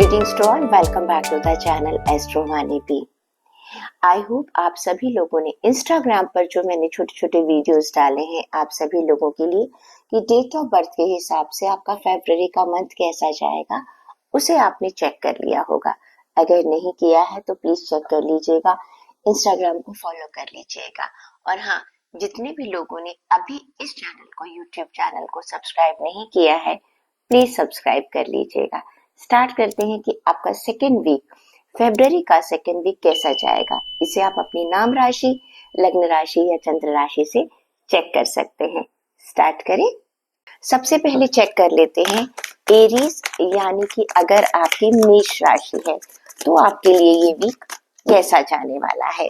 Greetings to all, welcome back to the channel Astro Vani P. I hope आप सभी लोगों ने Instagram पर जो मैंने छोटे छोटे वीडियोस डाले हैं आप सभी लोगों के लिए कि डेट ऑफ बर्थ के हिसाब से आपका फरवरी का मंथ कैसा जाएगा उसे आपने चेक कर लिया होगा। अगर नहीं किया है तो प्लीज चेक कर लीजिएगा, इंस्टाग्राम को फॉलो कर लीजिएगा। और हाँ, जितने भी लोगों ने अभी इस चैनल को यूट्यूब चैनल को सब्सक्राइब नहीं किया है प्लीज सब्सक्राइब कर लीजिएगा। स्टार्ट करते हैं कि आपका सेकेंड वीक फरवरी का सेकेंड वीक कैसा जाएगा। इसे आप अपनी नाम राशि, लग्न राशि या चंद्र राशि से चेक कर सकते हैं। स्टार्ट करें। सबसे पहले चेक कर लेते हैं एरीज, यानी कि अगर आपकी मेष राशि है तो आपके लिए ये वीक कैसा जाने वाला है।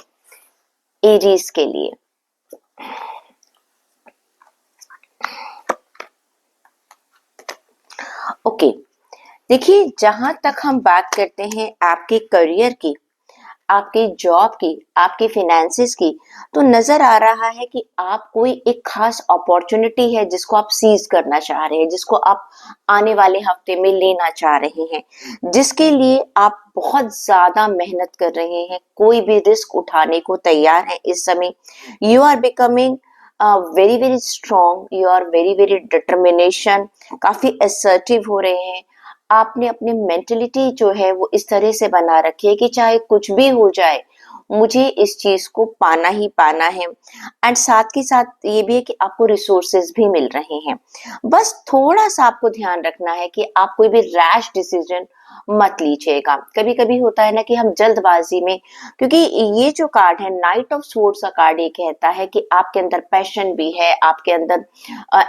एरीज के लिए ओके, देखिए जहां तक हम बात करते हैं आपके करियर की, आपकी जॉब की, आपके फिनेंसेस की, तो नजर आ रहा है कि आप कोई एक खास अपॉर्चुनिटी है जिसको आप सीज करना चाह रहे हैं, जिसको आप आने वाले हफ्ते में लेना चाह रहे हैं, जिसके लिए आप बहुत ज्यादा मेहनत कर रहे हैं, कोई भी रिस्क उठाने को तैयार है इस समय। You are becoming very very strong, you are very very determination, काफी असर्टिव हो रहे हैं। आपने अपनी मेंटेलिटी जो है वो इस तरह से बना रखी है कि चाहे कुछ भी हो जाए मुझे इस चीज को पाना ही पाना है। एंड साथ के साथ ये भी है कि आपको रिसोर्सेज भी मिल रहे हैं। बस थोड़ा सा आपको ध्यान रखना है कि आप कोई भी रैश डिसीजन मत लीजिएगा। कभी कभी होता है ना कि हम जल्दबाजी में, क्योंकि ये जो कार्ड है नाइट ऑफ स्वॉर्ड्स का कार्ड, ये कहता है कि आपके अंदर पैशन भी है, आपके अंदर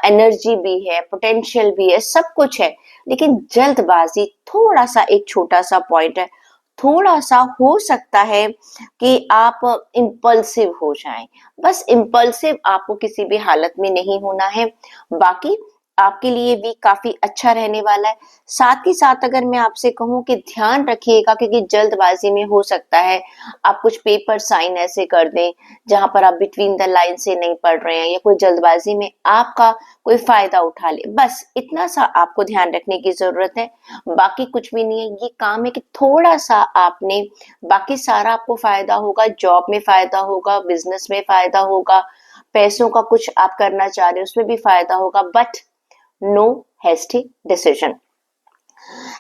एनर्जी भी है, पोटेंशियल भी है, सब कुछ है, लेकिन जल्दबाजी थोड़ा सा एक छोटा सा पॉइंट है। थोड़ा सा हो सकता है कि आप इम्पल्सिव हो जाएं। बस इम्पल्सिव आपको किसी भी हालत में नहीं होना है। बाकी आपके लिए वीक काफी अच्छा रहने वाला है। साथ ही साथ अगर मैं आपसे कहूं कि ध्यान रखिएगा, क्योंकि जल्दबाजी में हो सकता है आप कुछ पेपर साइन ऐसे कर दें जहां पर आप बिटवीन द लाइन से नहीं पढ़ रहे हैं, या कोई जल्दबाजी में आपका कोई फायदा उठा ले। बस इतना सा आपको ध्यान रखने की जरूरत है, बाकी कुछ भी नहीं है। ये काम है कि थोड़ा सा आपने, बाकी सारा आपको फायदा होगा, जॉब में फायदा होगा, बिजनेस में फायदा होगा, पैसों का कुछ आप करना चाह रहे हो उसमें भी फायदा होगा, but no hasty decision.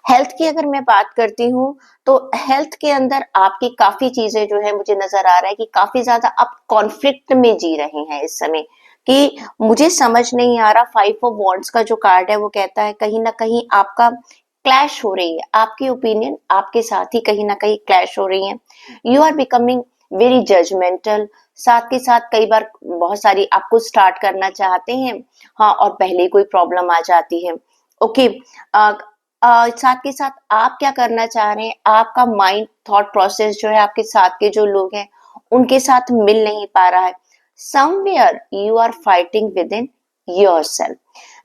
Health की अगर मैं बात करती हूँ तो हेल्थ के अंदर आपकी काफी चीजें जो है मुझे नजर आ रहा है कि काफी ज्यादा आप कॉन्फ्लिक्ट में जी रहे हैं इस समय, कि मुझे समझ नहीं आ रहा। 5 ऑफ वॉन्ड्स का जो कार्ड है वो कहता है कहीं ना कहीं आपका क्लैश हो रही है, आपकी ओपिनियन आपके साथ ही कहीं ना कहीं क्लैश हो रही है। You are becoming very judgemental. साथ के साथ कई बार बहुत सारी आपको स्टार्ट करना चाहते हैं, हाँ, और पहले ही कोई प्रॉब्लम आ जाती है। ओके, साथ के साथ आप क्या करना चाह रहे हैं, आपका माइंड थॉट प्रोसेस जो है आपके साथ के जो लोग हैं उनके साथ मिल नहीं पा रहा है। Somewhere you are fighting within yourself.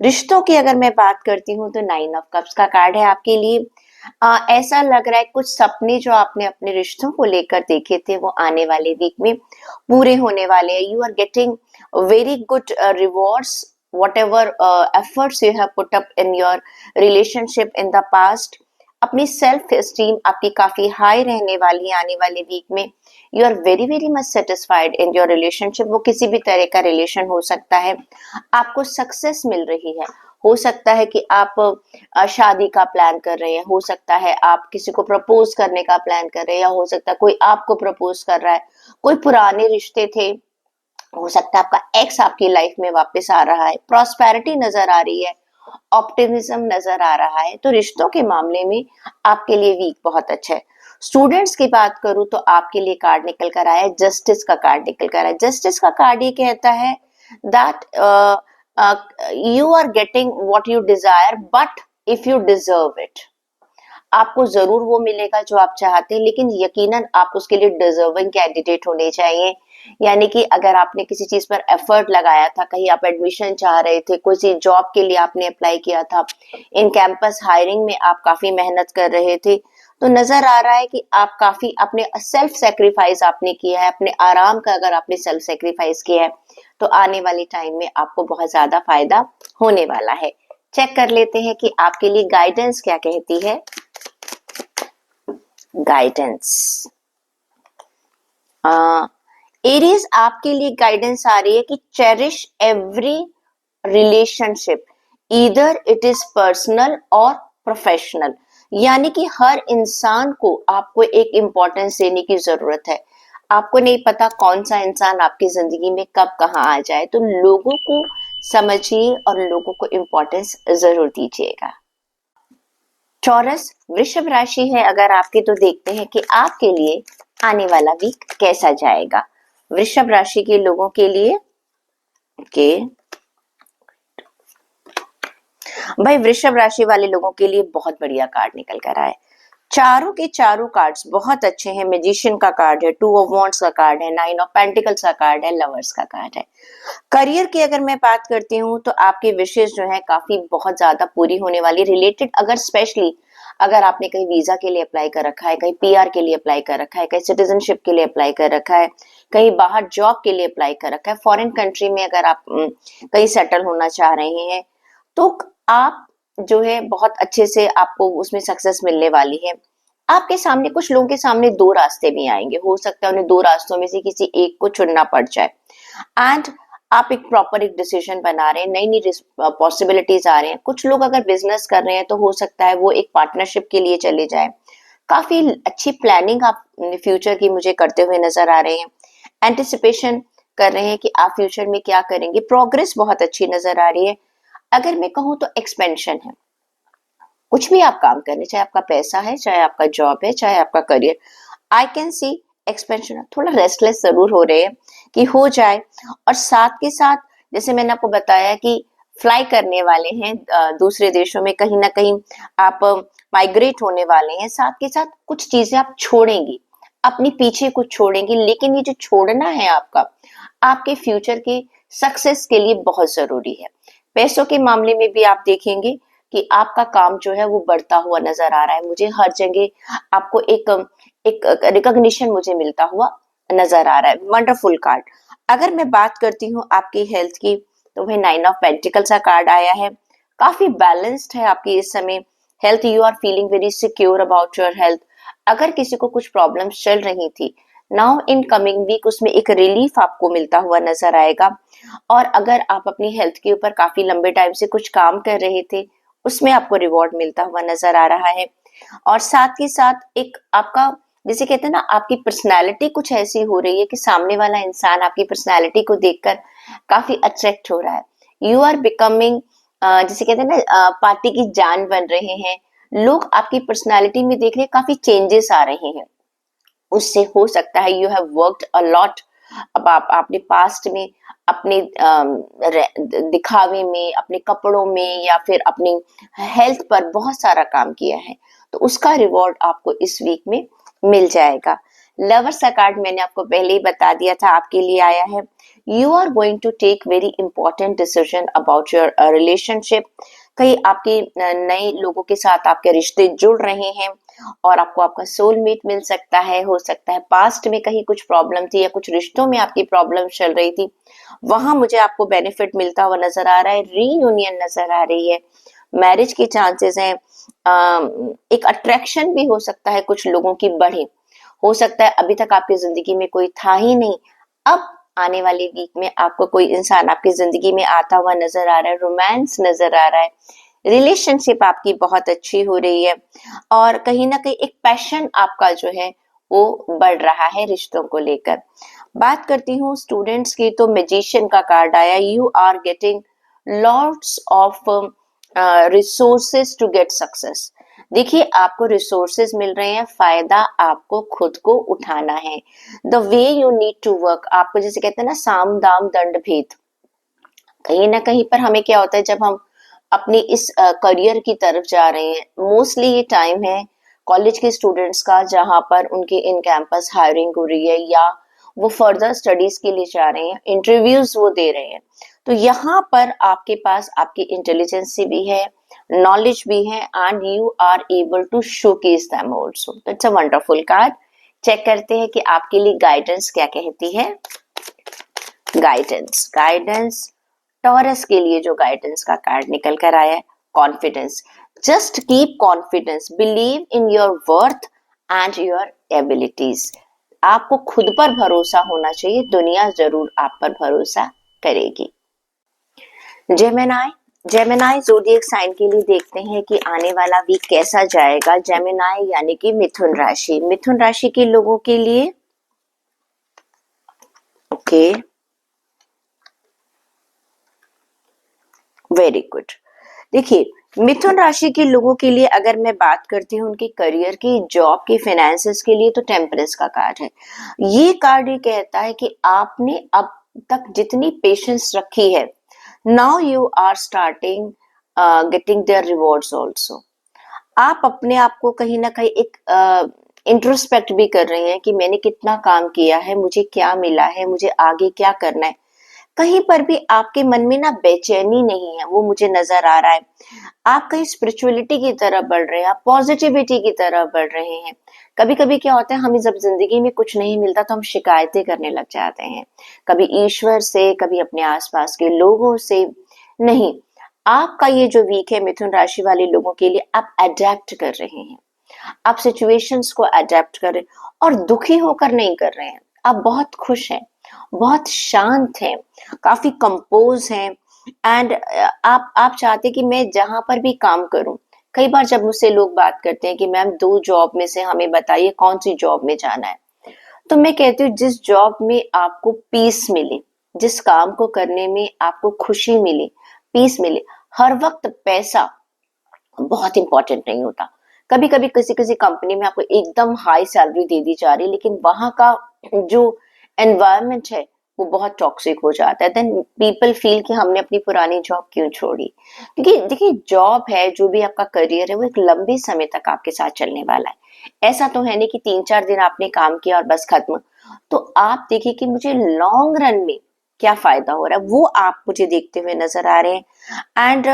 रिश्तों की अगर मैं बात करती हूँ तो 9 ऑफ कप्स का कार्ड है आपके लिए। ऐसा लग रहा है कुछ सपने जो आपने अपने रिश्तों को लेकर देखे थे वो आने वाले वीक में पूरे होने वाले हैं। You are getting very good rewards whatever efforts you have put up in your relationship in the past। अपनी सेल्फ एस्टीम आपकी काफी हाई रहने वाली है आने वाले वीक में। You are very very much satisfied in your relationship. वो किसी भी तरह का रिलेशन हो सकता है, आपको सक्सेस मिल रही है। हो सकता है कि आप शादी का प्लान कर रहे हैं, हो सकता है आप किसी को प्रपोज करने का प्लान कर रहे हैं, या हो सकता है कोई आपको प्रपोज कर रहा है। कोई पुराने रिश्ते थे, हो सकता है आपका एक्स आपकी लाइफ में वापस आ रहा है। प्रॉस्पेरिटी नजर आ रही है, ऑप्टिमिज्म नजर आ रहा है। तो रिश्तों के मामले में आपके लिए वीक बहुत अच्छा है। स्टूडेंट्स की बात करूं तो आपके लिए कार्ड निकल कर आया है, जस्टिस का कार्ड निकल कर आया। जस्टिस का कार्ड ये कहता है that you are getting what you desire but if you deserve it. आपको जरूर वो मिलेगा जो आप चाहते हैं, लेकिन यकीनन आप उसके लिए डिजर्विंग कैंडिडेट होने चाहिए। यानी कि अगर आपने किसी चीज पर एफर्ट लगाया था, कहीं आप एडमिशन चाह रहे थे, कोई जॉब के लिए आपने अप्लाई किया था, इन कैंपस हायरिंग में आप काफी मेहनत कर रहे थे, तो नजर आ रहा है कि आप काफी अपने सेल्फ सेक्रीफाइस आपने किया है, अपने आराम का अगर आपने सेल्फ सेक्रीफाइस किया है तो आने वाले टाइम में आपको बहुत ज्यादा फायदा होने वाला है। चेक कर लेते हैं कि आपके लिए गाइडेंस क्या कहती है। गाइडेंस। एरीज आपके लिए गाइडेंस आ रही है कि cherish every relationship, either it is personal और प्रोफेशनल। यानी कि हर इंसान को आपको एक इम्पोर्टेंस देने की जरूरत है। आपको नहीं पता कौन सा इंसान आपकी जिंदगी में कब कहाँ आ जाए, तो लोगों को समझिए और लोगों को इम्पोर्टेंस जरूर दीजिएगा। टॉरस वृषभ राशि है अगर आपकी, तो देखते हैं कि आपके लिए आने वाला वीक कैसा जाएगा वृषभ राशि के लोगों के लिए। ओके भाई, वृषभ राशि वाले लोगों के लिए बहुत बढ़िया कार्ड निकल कर आए। चारों के चारों कार्ड्स बहुत अच्छे हैं। मैजिशियन का कार्ड है, 2 ऑफ वॉन्ड्स का कार्ड है, 9 ऑफ पेंटिकल्स का कार्ड है, लवर्स का कार्ड है। करियर की अगर मैं बात करती हूँ तो आपकी विशेष जो है काफी बहुत ज्यादा पूरी होने वाली। रिलेटेड अगर स्पेशली अगर आपने कहीं वीजा के लिए अप्लाई कर रखा है, कहीं पीआर के लिए अप्लाई कर रखा है, कहीं सिटीजनशिप के लिए अप्लाई कर रखा है, कहीं बाहर जॉब के लिए अप्लाई कर रखा है, फॉरेन कंट्री में अगर आप कहीं सेटल होना चाह रहे हैं, तो आप जो है बहुत अच्छे से आपको उसमें सक्सेस मिलने वाली है। आपके सामने कुछ लोगों के सामने 2 रास्ते भी आएंगे, हो सकता है उन्हें 2 रास्तों में से किसी एक को चुनना पड़ जाए। एंड आप एक प्रॉपर एक डिसीजन बना रहे हैं, नई नई पॉसिबिलिटीज आ रहे हैं। कुछ लोग अगर बिजनेस कर रहे हैं तो हो सकता है वो एक पार्टनरशिप के लिए चले जाए। काफी अच्छी प्लानिंग आप फ्यूचर की मुझे करते हुए नजर आ रहे हैं। एंटिसिपेशन कर रहे हैं कि आप फ्यूचर में क्या करेंगे। प्रोग्रेस बहुत अच्छी नजर आ रही है। अगर मैं कहूँ तो एक्सपेंशन है। कुछ भी आप काम कर रहे हैं, चाहे आपका पैसा है, चाहे आपका जॉब है, चाहे आपका career, I can see expansion. थोड़ा रेस्टलेस जरूर हो रहे हैं कि हो जाए। और साथ के साथ जैसे मैंने आपको बताया कि फ्लाई करने वाले हैं दूसरे देशों में, कहीं ना कहीं आप माइग्रेट होने वाले हैं। साथ के साथ कुछ चीजें आप छोड़ेंगी, अपनी पीछे कुछ छोड़ेंगी, लेकिन ये जो छोड़ना है आपका, आपके फ्यूचर के सक्सेस के लिए बहुत जरूरी है। पैसों के मामले में भी आप देखेंगे कि आपका काम जो है वो बढ़ता हुआ नजर आ रहा है। मुझे हर जगह आपको एक एक रिकॉग्निशन मुझे मिलता हुआ नजर आ रहा है। Wonderful card. अगर मैं बात करती हूँ आपकी हेल्थ की, तो वही 9 ऑफ पेंटिकल्स का कार्ड आया है। काफी बैलेंस्ड है आपकी इस समय health. You are feeling very secure about your health. अगर किसी को कुछ प्रॉब्लम्स चल रही थी, नाउ इन कमिंग वीक उसमें एक रिलीफ आपको मिलता हुआ नजर आएगा। और अगर आप अपनी हेल्थ के ऊपर काफी लंबे टाइम से कुछ काम कर रहे थे, उसमें आपको रिवॉर्ड मिलता हुआ नजर आ रहा है। और साथ ही साथ एक आपका, जैसे कहते हैं ना, आपकी पर्सनैलिटी कुछ ऐसी हो रही है कि सामने वाला इंसान आपकी पर्सनैलिटी को देखकर काफी अट्रैक्ट हो रहा है। यू आर बिकमिंग, जैसे कहते हैं ना, पार्टी की जान बन रहे हैं। लोग आपकी पर्सनैलिटी में देख रहे हैं, काफी चेंजेस आ रहे हैं। उससे हो सकता है you have worked a lot. अब आपने पास्ट में अपने दिखावे में, अपने कपड़ों में, या फिर अपनी हेल्थ पर बहुत सारा काम किया है, तो उसका रिवॉर्ड आपको इस वीक में मिल जाएगा। लवर्स का कार्ड मैंने आपको पहले ही बता दिया था, आपके लिए आया है। You are going to take very important decision about your relationship. कहीं आपके नए लोगों के साथ आपके रिश्ते जुड़ रहे हैं और आपको आपका सोलमेट मिल सकता है। हो सकता है पास्ट में कहीं कुछ प्रॉब्लम थी या कुछ रिश्तों में आपकी प्रॉब्लम चल रही थी, वहां मुझे आपको बेनिफिट मिलता हुआ नजर आ रहा है। रीयूनियन नजर आ रही है। मैरिज के चांसेस हैं। एक अट्रैक्शन भी हो सकता है कुछ लोगों की बढ़े। हो सकता है अभी तक आपकी जिंदगी में कोई था ही नहीं, अब आने वाले वीक में आपको कोई इंसान आपकी जिंदगी में आता हुआ नजर आ रहा है। रोमांस नजर आ रहा है। रिलेशनशिप आपकी बहुत अच्छी हो रही है। और कहीं ना कहीं एक पैशन आपका जो है वो बढ़ रहा है रिश्तों को लेकर। बात करती हूँ स्टूडेंट्स की, तो मैजिशियन का कार्ड आया। You are getting lots of resources to get success. देखिए, आपको रिसोर्सेज मिल रहे हैं, फायदा आपको खुद को उठाना है। The way you need to work, आपको जैसे कहते हैं ना, साम दाम दंड भेद। कहीं ना कहीं पर हमें क्या होता है, जब हम अपनी इस करियर की तरफ जा रहे हैं, मोस्टली ये टाइम है कॉलेज के स्टूडेंट्स का, जहां पर उनकी इन कैंपस हायरिंग हो रही है या वो फर्दर स्टडीज के लिए जा रहे हैं, इंटरव्यूज वो दे रहे हैं। तो यहाँ पर आपके पास आपकी इंटेलिजेंस भी है, नॉलेज भी है, and you are able to showcase them also. तो it's a wonderful card. Check करते हैं कि आपके लिए गाइडेंस क्या कहती है। गाइडेंस, गाइडेंस टॉरस के लिए जो गाइडेंस का कार्ड निकल कर आया है, confidence. Just keep confidence, believe in your worth and your abilities. आपको खुद पर भरोसा होना चाहिए, दुनिया जरूर आप पर भरोसा करेगी। जेमिनाई, जेमिनाई ज़ोडिएक साइन के लिए देखते हैं कि आने वाला वीक कैसा जाएगा। जेमिनाई यानी कि मिथुन राशि, मिथुन राशि के लोगों के लिए ओके, वेरी गुड। देखिए, मिथुन राशि के लोगों के लिए अगर मैं बात करती हूँ उनके करियर की, जॉब की, फाइनेंसेस के लिए, तो टेम्परेंस का कार्ड है। ये कार्ड ये कहता है कि आपने अब तक जितनी पेशेंस रखी है, now you are starting getting their rewards also. आप अपने आप को कहीं ना कहीं एक इंट्रोस्पेक्ट भी कर रहे हैं कि मैंने कितना काम किया है, मुझे क्या मिला है, मुझे आगे क्या करना है। कहीं पर भी आपके मन में ना बेचैनी नहीं है, वो मुझे नजर आ रहा है। आप कहीं स्पिरिचुअलिटी की तरफ बढ़ रहे हैं, आप पॉजिटिविटी की तरफ बढ़ रहे हैं। कभी कभी क्या होता है, हमें जब जिंदगी में कुछ नहीं मिलता तो हम शिकायतें करने लग जाते हैं, कभी ईश्वर से, कभी अपने आसपास के लोगों से। नहीं, आपका ये जो वीक है मिथुन राशि वाले लोगों के लिए, आप अडेप्ट कर रहे हैं, आप सिचुएशंस को अडेप्ट कर रहे हैं और दुखी होकर नहीं कर रहे हैं। आप बहुत खुश हैं, बहुत शांत हैं, काफी कंपोज हैं। एंड आप चाहते कि मैं जहां पर भी काम करूं, कई बार जब मुझसे लोग बात करते हैं कि मैम 2 जॉब में से हमें बताइए कौन सी जॉब में जाना है, तो मैं कहती हूँ जिस जॉब में आपको पीस मिले, जिस काम को करने में आपको खुशी मिले, पीस मिले। हर वक्त पैसा बहुत इंपॉर्टेंट नहीं होता। कभी कभी किसी किसी कंपनी में आपको एकदम हाई सैलरी दे दी जा रही है, लेकिन वहां का जो एनवायरनमेंट है वो बहुत टॉक्सिक हो जाता है। देन पीपल फील कि हमने अपनी पुरानी जॉब क्यों छोड़ी। क्योंकि देखिए, जॉब है, जो भी आपका करियर है, वो एक लंबे समय तक आपके साथ चलने वाला है। ऐसा तो है नहीं कि 3-4 दिन आपने काम किया और बस खत्म। तो आप देखिए कि मुझे लॉन्ग रन में क्या फायदा हो रहा है, वो आप मुझे देखते हुए नजर आ रहे हैं। एंड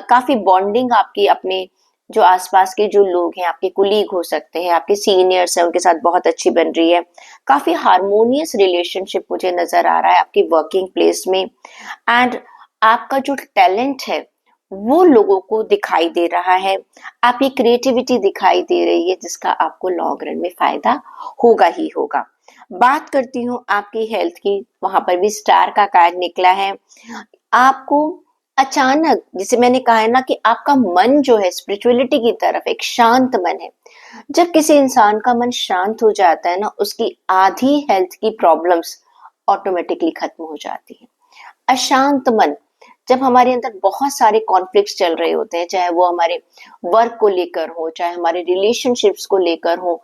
काफी बॉन्डिंग आपकी अपने जो आसपास के जो लोग हैं, आपके कुलीग हो सकते हैं, आपके सीनियर्स हैं, उनके साथ बहुत अच्छी बन रही है। काफी हार्मोनियस रिलेशनशिप मुझे नजर आ रहा है आपकी वर्किंग प्लेस में। एंड आपका जो टैलेंट है वो लोगों को दिखाई दे रहा है, आपकी क्रिएटिविटी दिखाई दे रही है, जिसका आपको लॉन्ग रन में फायदा होगा ही होगा। बात करती हूँ आपकी हेल्थ की, वहां पर भी स्टार का कार्ड निकला है। आपको अचानक, जिसे मैंने कहा है ना कि आपका मन जो है स्पिरिचुअलिटी की तरफ, एक शांत मन है। जब किसी इंसान का मन शांत हो जाता है ना, उसकी आधी हेल्थ की प्रॉब्लम्स ऑटोमेटिकली खत्म हो जाती है। अशांत मन, जब हमारे अंदर बहुत सारे कॉन्फ्लिक्ट्स चल रहे होते हैं, चाहे वो हमारे वर्क को लेकर हो, चाहे हमारे रिलेशनशिप्स को लेकर हो,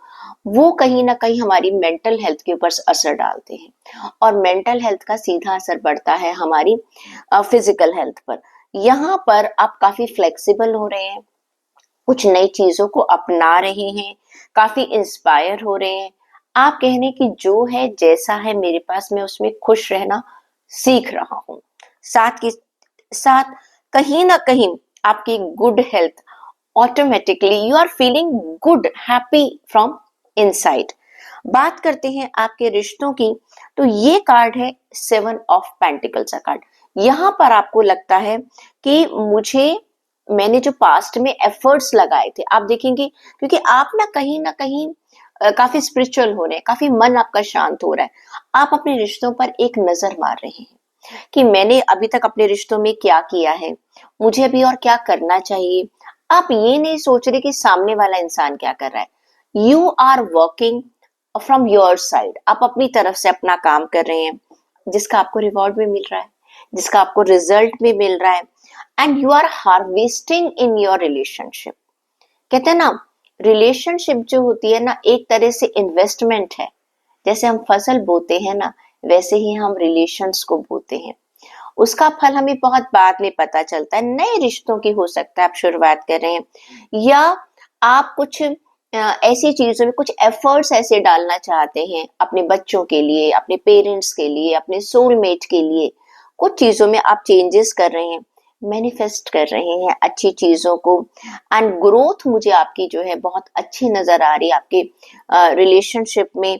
वो कहीं ना कहीं हमारी मेंटल हेल्थ के ऊपर असर डालते हैं। और मेंटल हेल्थ का सीधा असर पड़ता है हमारी फिजिकल हेल्थ पर। यहाँ पर आप काफी फ्लेक्सिबल हो रहे हैं, कुछ नई चीजों को अपना रहे हैं, काफी इंस्पायर हो रहे हैं। आप कहने की जो है, जैसा है मेरे पास, मैं उसमें खुश रहना सीख रहा हूँ। साथ के साथ कहीं ना कहीं आपकी good health, automatically you are feeling good, happy from inside. बात करते हैं आपके रिश्तों की, तो ये कार्ड है 7 ऑफ पेंटिकल्स का कार्ड। यहाँ पर आपको लगता है कि मैंने जो पास्ट में एफर्ट्स लगाए थे, आप देखेंगे, क्योंकि आप ना कहीं काफी स्पिरिचुअल हो रहे हैं, काफी मन आपका शांत हो रहा है। आप अपने रिश्तों पर एक नजर मार रहे हैं कि मैंने अभी तक अपने रिश्तों में क्या किया है, मुझे अभी और क्या करना चाहिए। आप ये नहीं सोच रहे कि सामने वाला इंसान क्या कर रहा है। You are working from your side, आप अपनी तरफ से अपना काम कर रहे हैं, जिसका आपको रिवॉर्ड भी मिल रहा है, जिसका आपको रिजल्ट भी मिल रहा है। And you are harvesting in your relationship. कहते हैं ना, रिलेशनशिप जो होती है ना, एक तरह से इन्वेस्टमेंट है। जैसे हम फसल बोते हैं ना, वैसे ही हम रिलेशंस को बोते हैं। उसका फल हमें बहुत बाद में पता चलता है। नए रिश्तों की हो सकता है आप शुरुआत कर रहे हैं, या आप कुछ ऐसी चीजों में कुछ एफर्ट्स ऐसे डालना चाहते हैं अपने बच्चों के लिए, अपने पेरेंट्स के लिए, अपने सोलमेट के लिए। कुछ चीजों में आप चेंजेस कर रहे हैं, मैनिफेस्ट कर रहे हैं अच्छी चीजों को। एंड ग्रोथ मुझे आपकी जो है बहुत अच्छी नजर आ रही है आपके रिलेशनशिप में।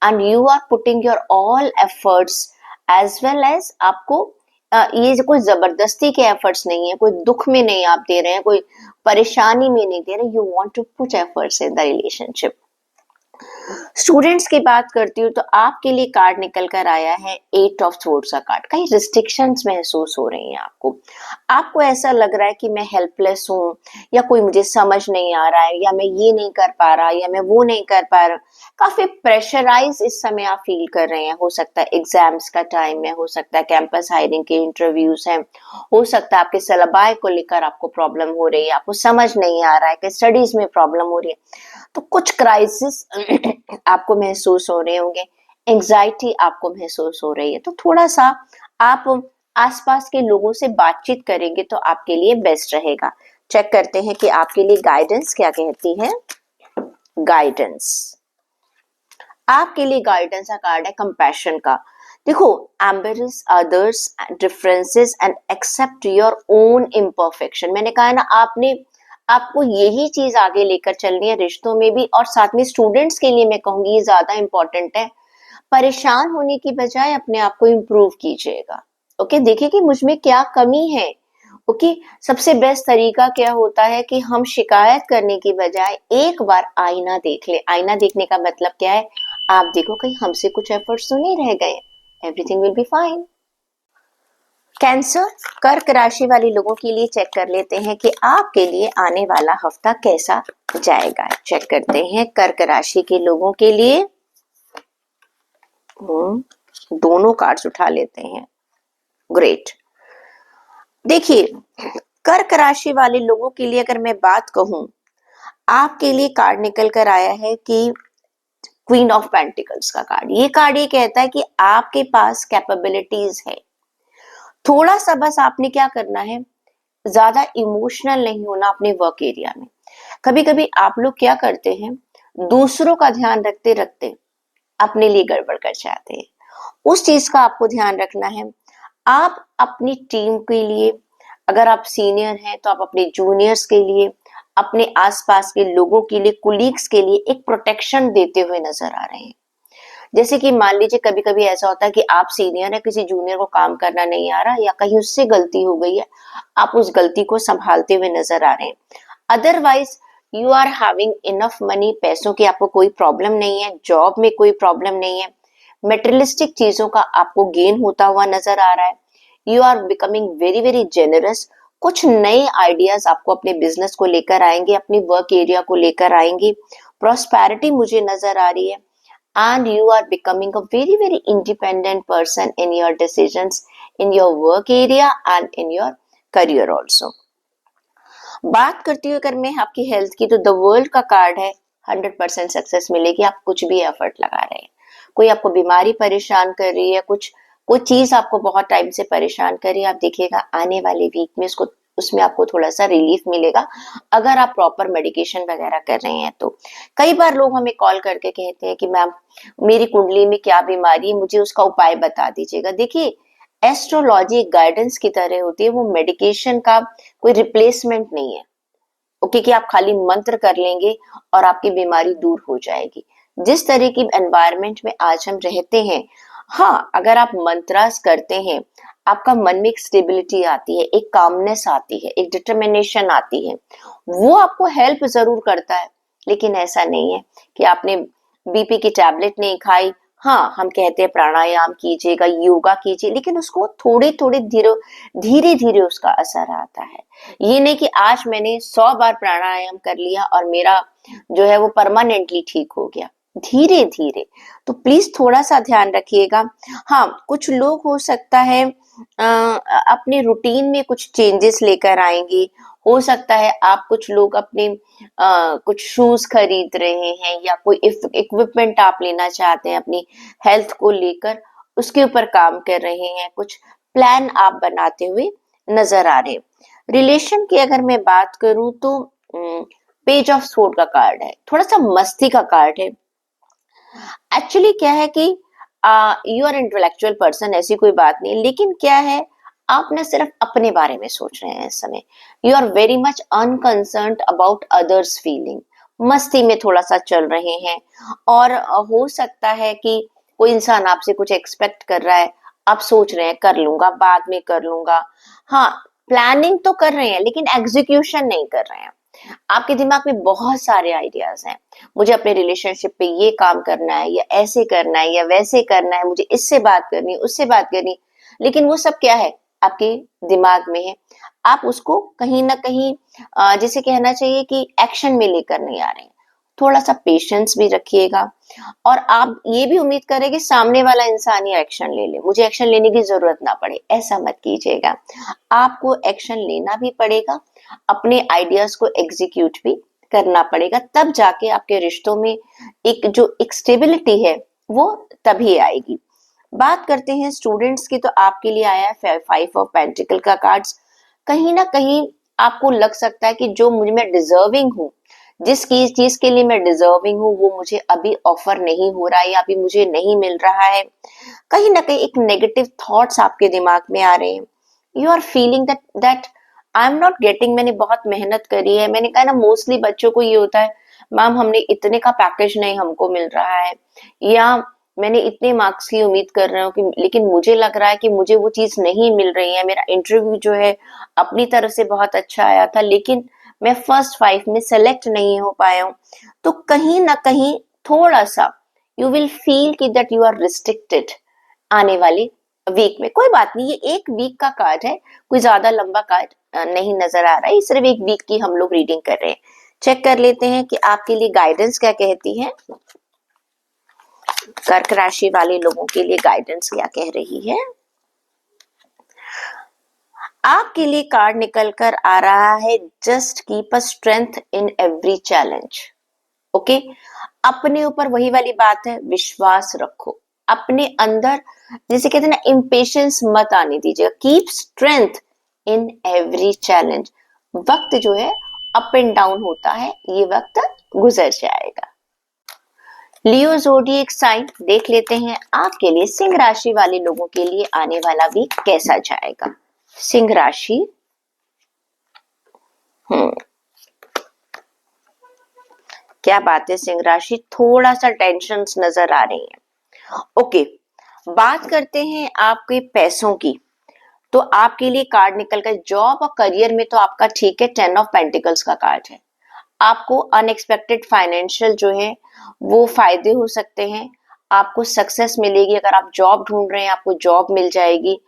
And you are putting your all efforts, as well as आपको ये कोई जबरदस्ती के एफर्ट्स नहीं है, कोई दुख में नहीं आप दे रहे हैं, कोई परेशानी में नहीं दे रहे। You want to put efforts in the relationship. Students की बात करती हूँ तो आपके लिए कार्ड निकल कर आया है 8 ऑफ सोर्ड्स का कार्ड। कहीं रिस्ट्रिक्शंस महसूस हो रही हैं आपको, आपको ऐसा लग रहा है कि मैं हेल्पलेस हूँ, या कोई मुझे समझ नहीं आ रहा है, या मैं ये नहीं कर पा रहा, या मैं वो नहीं कर पा रहा। काफी प्रेशराइज इस समय आप फील कर रहे हैं। हो सकता है एग्जाम्स का टाइम है, हो सकता है कैंपस हायरिंग के इंटरव्यूज हैं, हो सकता है आपके सिलेबस को लेकर आपको प्रॉब्लम हो रही है, आपको समझ नहीं आ रहा है कि स्टडीज में प्रॉब्लम हो रही है। तो कुछ क्राइसिस आपको महसूस हो रहे होंगे, एंजाइटी आपको महसूस हो रही है, तो थोड़ा सा आप आसपास के लोगों से बातचीत करेंगे तो आपके लिए बेस्ट रहेगा। चेक करते हैं कि आपके लिए गाइडेंस क्या कहती है। गाइडेंस, आपके लिए गाइडेंस का कार्ड है कंपैशन का। देखो, embrace others differences and accept your own imperfection. मैंने कहा है ना, आपको यही चीज आगे लेकर चलनी है रिश्तों में भी, और साथ में स्टूडेंट्स के लिए मैं कहूंगी ये ज्यादा इंपॉर्टेंट है। परेशान होने की बजाय अपने आप को इम्प्रूव कीजिएगा। ओके, देखिए कि मुझ में क्या कमी है। ओके, सबसे बेस्ट तरीका क्या होता है कि हम शिकायत करने की बजाय एक बार आईना देख ले। आईना देखने का मतलब क्या है, आप देखो कहीं हमसे कुछ एफर्ट्स तो नहीं रह गए। Everything will be fine. Cancer, कर्क राशि वाले लोगों के लिए चेक कर लेते हैं कि आपके लिए आने वाला हफ्ता कैसा जाएगा। चेक करते हैं कर्क राशि के लोगों के लिए। दोनों कार्ड्स उठा लेते हैं। ग्रेट। देखिए, कर्क राशि वाले लोगों के लिए अगर मैं बात कहूं, आपके लिए कार्ड निकल कर आया है कि क्वीन ऑफ पेंटिकल्स का कार्ड। ये कार्ड ये कहता है कि आपके पास कैपेबिलिटीज है। थोड़ा सा बस आपने क्या करना है, ज्यादा इमोशनल नहीं होना अपने वर्क एरिया में। कभी कभी आप लोग क्या करते हैं, दूसरों का ध्यान रखते रखते अपने लिए गड़बड़ कर जाते हैं। उस चीज का आपको ध्यान रखना है। आप अपनी टीम के लिए, अगर आप सीनियर हैं तो आप अपने जूनियर्स के लिए, अपने आसपास के लोगों के लिए, कुलीग्स के लिए एक प्रोटेक्शन देते हुए नजर आ रहे हैं। जैसे कि मान लीजिए कभी कभी ऐसा होता है कि आप सीनियर है, किसी जूनियर को काम करना नहीं आ रहा, या कहीं उससे गलती हो गई है, आप उस गलती को संभालते हुए नजर आ रहे हैं। Otherwise you are having enough money, पैसों की आपको कोई प्रॉब्लम नहीं है, जॉब में कोई प्रॉब्लम नहीं है, मेटेरियलिस्टिक चीजों का आपको गेन होता हुआ नजर आ रहा है। You are becoming very very generous. कुछ नए आइडियाज आपको अपने बिजनेस को लेकर आएंगे, अपनी वर्क एरिया को लेकर आएंगे। प्रॉस्पेरिटी मुझे नजर आ रही है, and you are becoming a very very independent person in your decisions, in your work area and in your career also. बात करती हूँ अगर मैं आपकी हेल्थ की, तो द वर्ल्ड का कार्ड है। 100% सक्सेस मिलेगी, आप कुछ भी एफर्ट लगा रहे हैं। कोई आपको बीमारी परेशान कर रही है, कोई चीज आपको बहुत टाइम से परेशान कर रही है, आप देखिएगा आने वाले वीक में उसमें आपको थोड़ा सा रिलीफ मिलेगा, अगर आप प्रॉपर मेडिकेशन वगैरह कर रहे हैं तो। कई बार लोग हमें कॉल करके कहते हैं कि मैम मेरी कुंडली में क्या बीमारी है, मुझे उसका उपाय बता दीजिएगा। देखिए, एस्ट्रोलॉजी एक गाइडेंस की तरह होती है, वो मेडिकेशन का कोई रिप्लेसमेंट नहीं है। ओके, कि आप खाली मंत्र कर लेंगे और आपकी बीमारी दूर हो जाएगी। जिस तरह की एनवायरनमेंट में आज हम रहते हैं, हाँ, अगर आप मंत्रास करते हैं, आपका मन में एक स्टेबिलिटी आती है, एक कामनेस आती है, एक डिटर्मिनेशन आती है, वो आपको हेल्प जरूर करता है। लेकिन ऐसा नहीं है कि आपने बीपी की टैबलेट नहीं खाई। हाँ, हम कहते हैं प्राणायाम कीजिएगा, योगा कीजिए, लेकिन उसको थोड़े थोड़े धीरे धीरे उसका असर आता है। ये नहीं कि आज मैंने 100 बार प्राणायाम कर लिया और मेरा जो है वो परमानेंटली ठीक हो गया। धीरे धीरे, तो प्लीज थोड़ा सा ध्यान रखिएगा। हाँ, कुछ लोग हो सकता है अपने रूटीन में कुछ चेंजेस लेकर आएंगे। हो सकता है आप कुछ लोग अपने कुछ शूज खरीद रहे हैं, या कोई इक्विपमेंट आप लेना चाहते हैं अपनी हेल्थ को लेकर, उसके ऊपर काम कर रहे हैं, कुछ प्लान आप बनाते हुए नजर आ रहे हैं। रिलेशन की अगर मैं बात करूं तो पेज ऑफ स्वॉर्ड का कार्ड है, थोड़ा सा मस्ती का कार्ड है। एक्चुअली क्या है कि यू आर इंटेलेक्चुअल पर्सन, ऐसी कोई बात नहीं, लेकिन क्या है, आप ना सिर्फ अपने बारे में सोच रहे हैं इस समय। You are very much unconcern about others feeling. मस्ती में थोड़ा सा चल रहे हैं, और हो सकता है कि कोई इंसान आपसे कुछ एक्सपेक्ट कर रहा है, आप सोच रहे हैं कर लूंगा, बाद में कर लूंगा। हाँ, प्लानिंग तो कर रहे हैं लेकिन एग्जीक्यूशन नहीं कर रहे हैं। आपके दिमाग में बहुत सारे आइडियाज हैं, मुझे अपने रिलेशनशिप पे ये काम करना है, या ऐसे करना है, या वैसे करना है, मुझे इससे बात करनी है, उससे बात करनी है, लेकिन वो सब क्या है, आपके दिमाग में है। आप उसको कहीं ना कहीं जैसे कहना चाहिए कि एक्शन में लेकर नहीं आ रहे हैं। थोड़ा सा पेशेंस भी रखिएगा, और आप ये भी उम्मीद करें कि सामने वाला इंसान ही एक्शन ले ले, मुझे एक्शन लेने की जरूरत ना पड़े, ऐसा मत कीजिएगा। आपको एक्शन लेना भी पड़ेगा, अपने आइडियाज को एग्जीक्यूट भी करना पड़ेगा, तब जाके आपके रिश्तों में एक स्टेबिलिटी है वो तभी आएगी। बात करते हैं स्टूडेंट्स की, तो आपके लिए आया है 5 ऑफ पेंटिकल का कार्ड्स। कहीं ना कहीं आपको लग सकता है कि जो मुझे मैं डिजर्विंग हूँ, जिस चीज के लिए मैं डिजर्विंग हूँ, वो मुझे अभी ऑफर नहीं हो रहा है, या अभी मुझे नहीं मिल रहा है। कहीं ना कहीं एक नेगेटिव थॉट्स आपके दिमाग में आ रहे हैं। You are feeling that I am not getting, मैंने बहुत मेहनत करी है। मैंने कहा ना, मोस्टली बच्चों को ये होता है, मैम हमने इतने का पैकेज नहीं हमको मिल रहा है, या मैंने इतने मार्क्स की उम्मीद कर रहा हूँ कि, लेकिन मुझे लग रहा है कि मुझे वो चीज नहीं मिल रही है। मेरा इंटरव्यू जो है अपनी तरफ से बहुत अच्छा आया था, लेकिन मैं फर्स्ट 5 में सेलेक्ट नहीं हो पाया हूँ। तो कहीं ना कहीं थोड़ा सा यू विल फील कि दैट यू आर रिस्ट्रिक्टेड आने वाली वीक में। कोई बात नहीं, ये एक वीक का कार्ड है, कोई ज्यादा लंबा कार्ड नहीं नजर आ रहा है, ये सिर्फ एक वीक की हम लोग रीडिंग कर रहे हैं। चेक कर लेते हैं कि आपके लिए गाइडेंस क्या कहती है, कर्क राशि वाले लोगों के लिए गाइडेंस क्या कह रही है। आपके लिए कार्ड निकल कर आ रहा है, just keep a strength in every challenge. Okay, अपने ऊपर वही वाली बात है, विश्वास रखो अपने अंदर, जैसे कहते हैं ना, इम्पेशंस मत आने दीजिएगा। Keep strength in every challenge. वक्त जो है अप एंड डाउन होता है, ये वक्त गुजर जाएगा। लियो ज़ोडिएक साइन देख लेते हैं, आपके लिए सिंह राशि वाले लोगों के लिए आने वाला वीक कैसा जाएगा। सिंह राशि, क्या बात है सिंह राशि, थोड़ा सा टेंशन नजर आ रही है। ओके, बात करते हैं आपके पैसों की, तो आपके लिए कार्ड निकल कर जॉब और करियर में तो आपका ठीक है, 10 ऑफ पेंटिकल्स का कार्ड है। आपको अनएक्सपेक्टेड फाइनेंशियल जो है वो फायदे हो सकते हैं, आपको सक्सेस मिलेगी। अगर आप जॉब ढूंढ रहे हैं, आपको जॉब मिल जाएगी।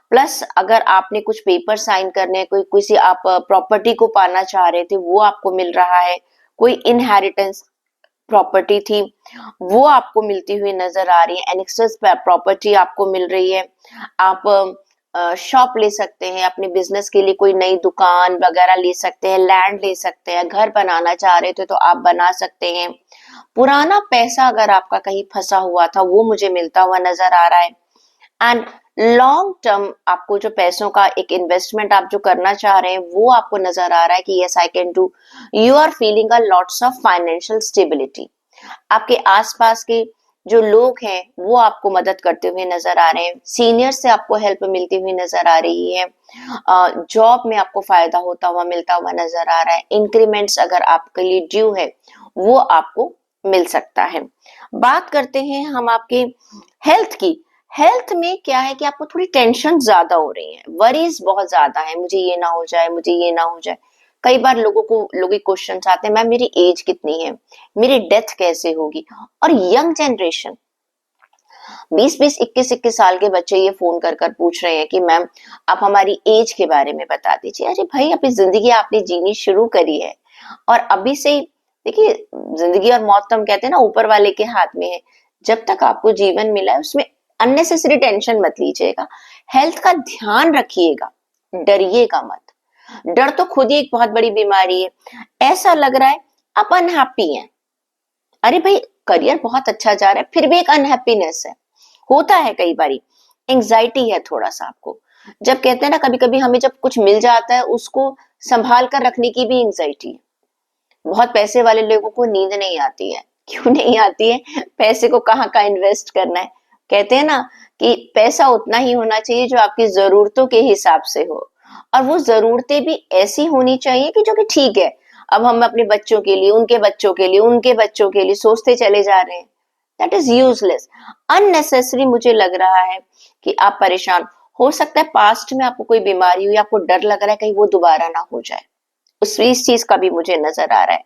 प्लस अगर आपने कुछ पेपर साइन करने हैं, कोई किसी आप प्रॉपर्टी को पाना चाह रहे थे, वो आपको मिल रहा है। कोई इनहेरिटेंस प्रॉपर्टी थी, वो आपको मिलती हुई नजर आ रही है। एनेक्सस प्रॉपर्टी आपको मिल रही है। आप शॉप ले सकते हैं अपने बिजनेस के लिए, कोई नई दुकान वगैरह ले सकते हैं, लैंड ले सकते हैं, घर बनाना चाह रहे थे तो आप बना सकते हैं। पुराना पैसा अगर आपका कहीं फंसा हुआ था, वो मुझे मिलता हुआ नजर आ रहा है। एंड लॉन्ग टर्म आपको जो पैसों का एक इन्वेस्टमेंट आप जो करना चाह रहे हैं, वो आपको नजर आ रहा है कि yes I can do. You are feeling a lots of financial stability. आपके आसपास के जो लोग हैं वो आपको मदद करते हुए नजर आ रहे हैं, सीनियर से आपको हेल्प मिलती हुई नजर आ रही है। जॉब में आपको फायदा होता हुआ मिलता हुआ नजर आ रहा है। इंक्रीमेंट्स अगर आपके लिए ड्यू है, वो आपको मिल सकता है। बात करते हैं हम आपके हेल्थ की। हेल्थ में क्या है कि आपको थोड़ी टेंशन ज्यादा हो रही है, वरीज बहुत ज्यादा है, मुझे ये ना हो जाए, मुझे ये ना हो जाए। कई बार लोगों के क्वेश्चन आते हैं, मैम मेरी एज कितनी है, मेरी डेथ कैसे होगी। और यंग जनरेशन 20-20, 21-21 साल के बच्चे ये फोन कर कर पूछ रहे हैं कि मैम आप हमारी एज के बारे में बता दीजिए। अरे भाई, अपनी जिंदगी आपने जीनी शुरू करी है, और अभी से देखिए, जिंदगी और मौत तो हम कहते हैं ना ऊपर वाले के हाथ में है। जब तक आपको जीवन मिला है, उसमें अननेसेसरी टेंशन मत लीजिएगा, हेल्थ का ध्यान रखिएगा, डरिएगा मत। डर तो खुद ही एक बहुत बड़ी बीमारी है। ऐसा लग रहा है आप अनहैप्पी हैं, अरे भाई करियर बहुत अच्छा जा रहा है, फिर भी एक अनहैप्पीनेस है, होता है कई बारी, एंजाइटी है थोड़ा सा आपको। जब कहते हैं ना, कभी कभी हमें जब कुछ मिल जाता है, उसको संभाल कर रखने की भी एंजाइटी है। बहुत पैसे वाले लोगों को नींद नहीं आती है, क्यों नहीं आती है, पैसे को कहाँ का इन्वेस्ट करना है। कहते हैं ना कि पैसा उतना ही होना चाहिए जो आपकी जरूरतों के हिसाब से हो, और वो जरूरतें भी ऐसी होनी चाहिए कि जो कि ठीक है। अब हम अपने बच्चों के लिए, उनके बच्चों के लिए, उनके बच्चों के लिए सोचते चले जा रहे हैं, दैट इज यूजलेस, अननेसेसरी। मुझे लग रहा है कि आप परेशान हो सकता है, पास्ट में आपको कोई बीमारी हुई, आपको डर लग रहा है कहीं वो दोबारा ना हो जाए, इस चीज का भी मुझे नजर आ रहा है।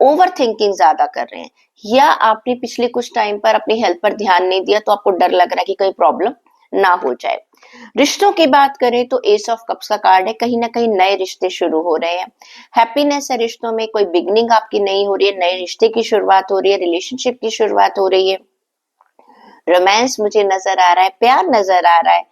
ओवर थिंकिंग ज्यादा कर रहे हैं, या आपने पिछले कुछ टाइम पर अपनी हेल्थ पर ध्यान नहीं दिया तो आपको डर लग रहा है कि कोई प्रॉब्लम ना हो जाए। रिश्तों की बात करें तो एस ऑफ कप्स का कार्ड है, कहीं ना कहीं नए रिश्ते शुरू हो रहे हैं, हैप्पीनेस है रिश्तों में, कोई बिगनिंग आपकी नहीं हो रही है, नए रिश्ते की शुरुआत हो रही है, रिलेशनशिप की शुरुआत हो रही है, रोमांस मुझे नजर आ रहा है, प्यार नजर आ रहा है,